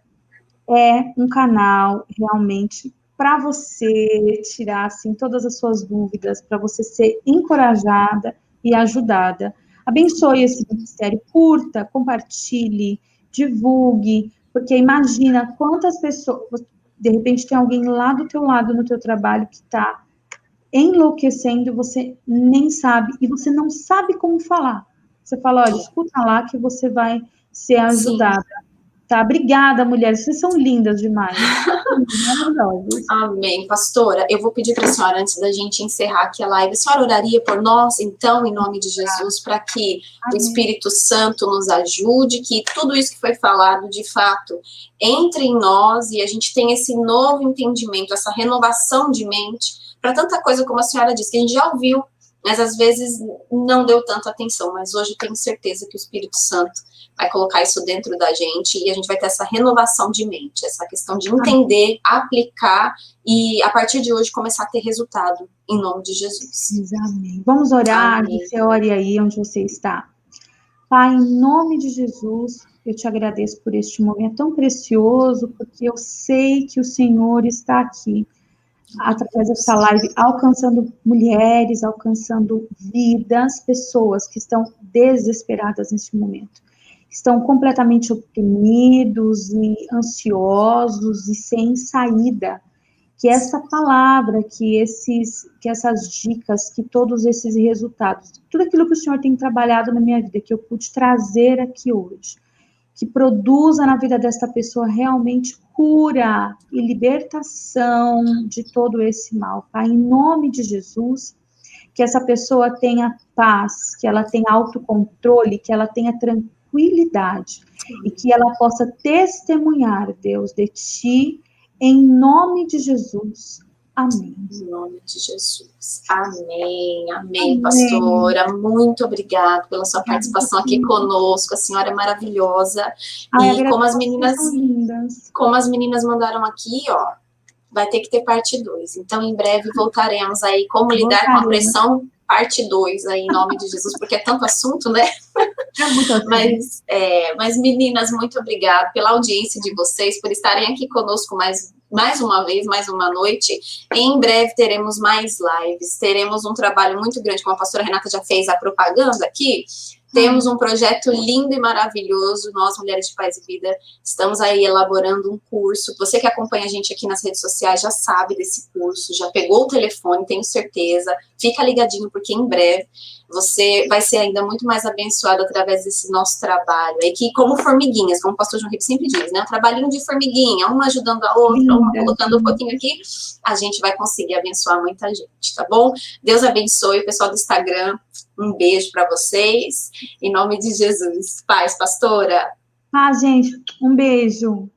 é um canal realmente para você tirar assim, todas as suas dúvidas, para você ser encorajada e ajudada. Abençoe esse ministério, curta, compartilhe, divulgue, porque imagina quantas pessoas, de repente tem alguém lá do teu lado no teu trabalho que está enlouquecendo, você nem sabe, e você não sabe como falar. Você fala, olha, escuta lá que você vai ser ajudada. Sim. Tá, obrigada, mulheres, vocês são lindas demais. Maravilhosas. Amém. Pastora, eu vou pedir para a senhora, antes da gente encerrar aqui a live, a senhora oraria por nós, então, em nome de Jesus, para que o Espírito Santo nos ajude, que tudo isso que foi falado, de fato, entre em nós e a gente tenha esse novo entendimento, essa renovação de mente, para tanta coisa como a senhora disse, que a gente já ouviu, mas às vezes não deu tanta atenção, mas hoje eu tenho certeza que o Espírito Santo vai colocar isso dentro da gente e a gente vai ter essa renovação de mente, essa questão de entender, aplicar e a partir de hoje começar a ter resultado, em nome de Jesus. Amém. Vamos orar, você ore aí onde você está. Pai, em nome de Jesus, eu te agradeço por este momento tão precioso, porque eu sei que o Senhor está aqui, através dessa live, alcançando mulheres, alcançando vidas, pessoas que estão desesperadas neste momento. Estão completamente oprimidos e ansiosos e sem saída. Que essa palavra, que essas dicas, que todos esses resultados, tudo aquilo que o Senhor tem trabalhado na minha vida, que eu pude trazer aqui hoje, que produza na vida desta pessoa realmente cura e libertação de todo esse mal, Pai, em nome de Jesus, que essa pessoa tenha paz, que ela tenha autocontrole, que ela tenha tranquilidade, e que ela possa testemunhar, Deus, de Ti, em nome de Jesus. Amém. Em nome de Jesus. Amém. Amém, pastora. Muito obrigada pela sua participação aqui conosco. A senhora é maravilhosa. E como as meninas mandaram aqui, ó, vai ter que ter parte 2. Então, em breve voltaremos aí. Como lidar com a pressão, parte 2 aí, em nome de Jesus, porque é tanto assunto, né? É muito assunto. Mas, meninas, muito obrigada pela audiência de vocês, por estarem aqui conosco mais uma vez, mais uma noite. Em breve teremos mais lives, teremos um trabalho muito grande, como a pastora Renata já fez a propaganda aqui. Temos um projeto lindo e maravilhoso, nós, Mulheres de Paz e Vida, estamos aí elaborando um curso. Você que acompanha a gente aqui nas redes sociais já sabe desse curso, já pegou o telefone, tenho certeza. Fica ligadinho, porque em breve você vai ser ainda muito mais abençoado através desse nosso trabalho. É que, como formiguinhas, como o pastor João Ribeiro sempre diz, né? Um trabalhinho de formiguinha, uma ajudando a outra, uma colocando um pouquinho aqui, a gente vai conseguir abençoar muita gente, tá bom? Deus abençoe o pessoal do Instagram. Um beijo para vocês, em nome de Jesus. Paz, pastora. Gente, um beijo.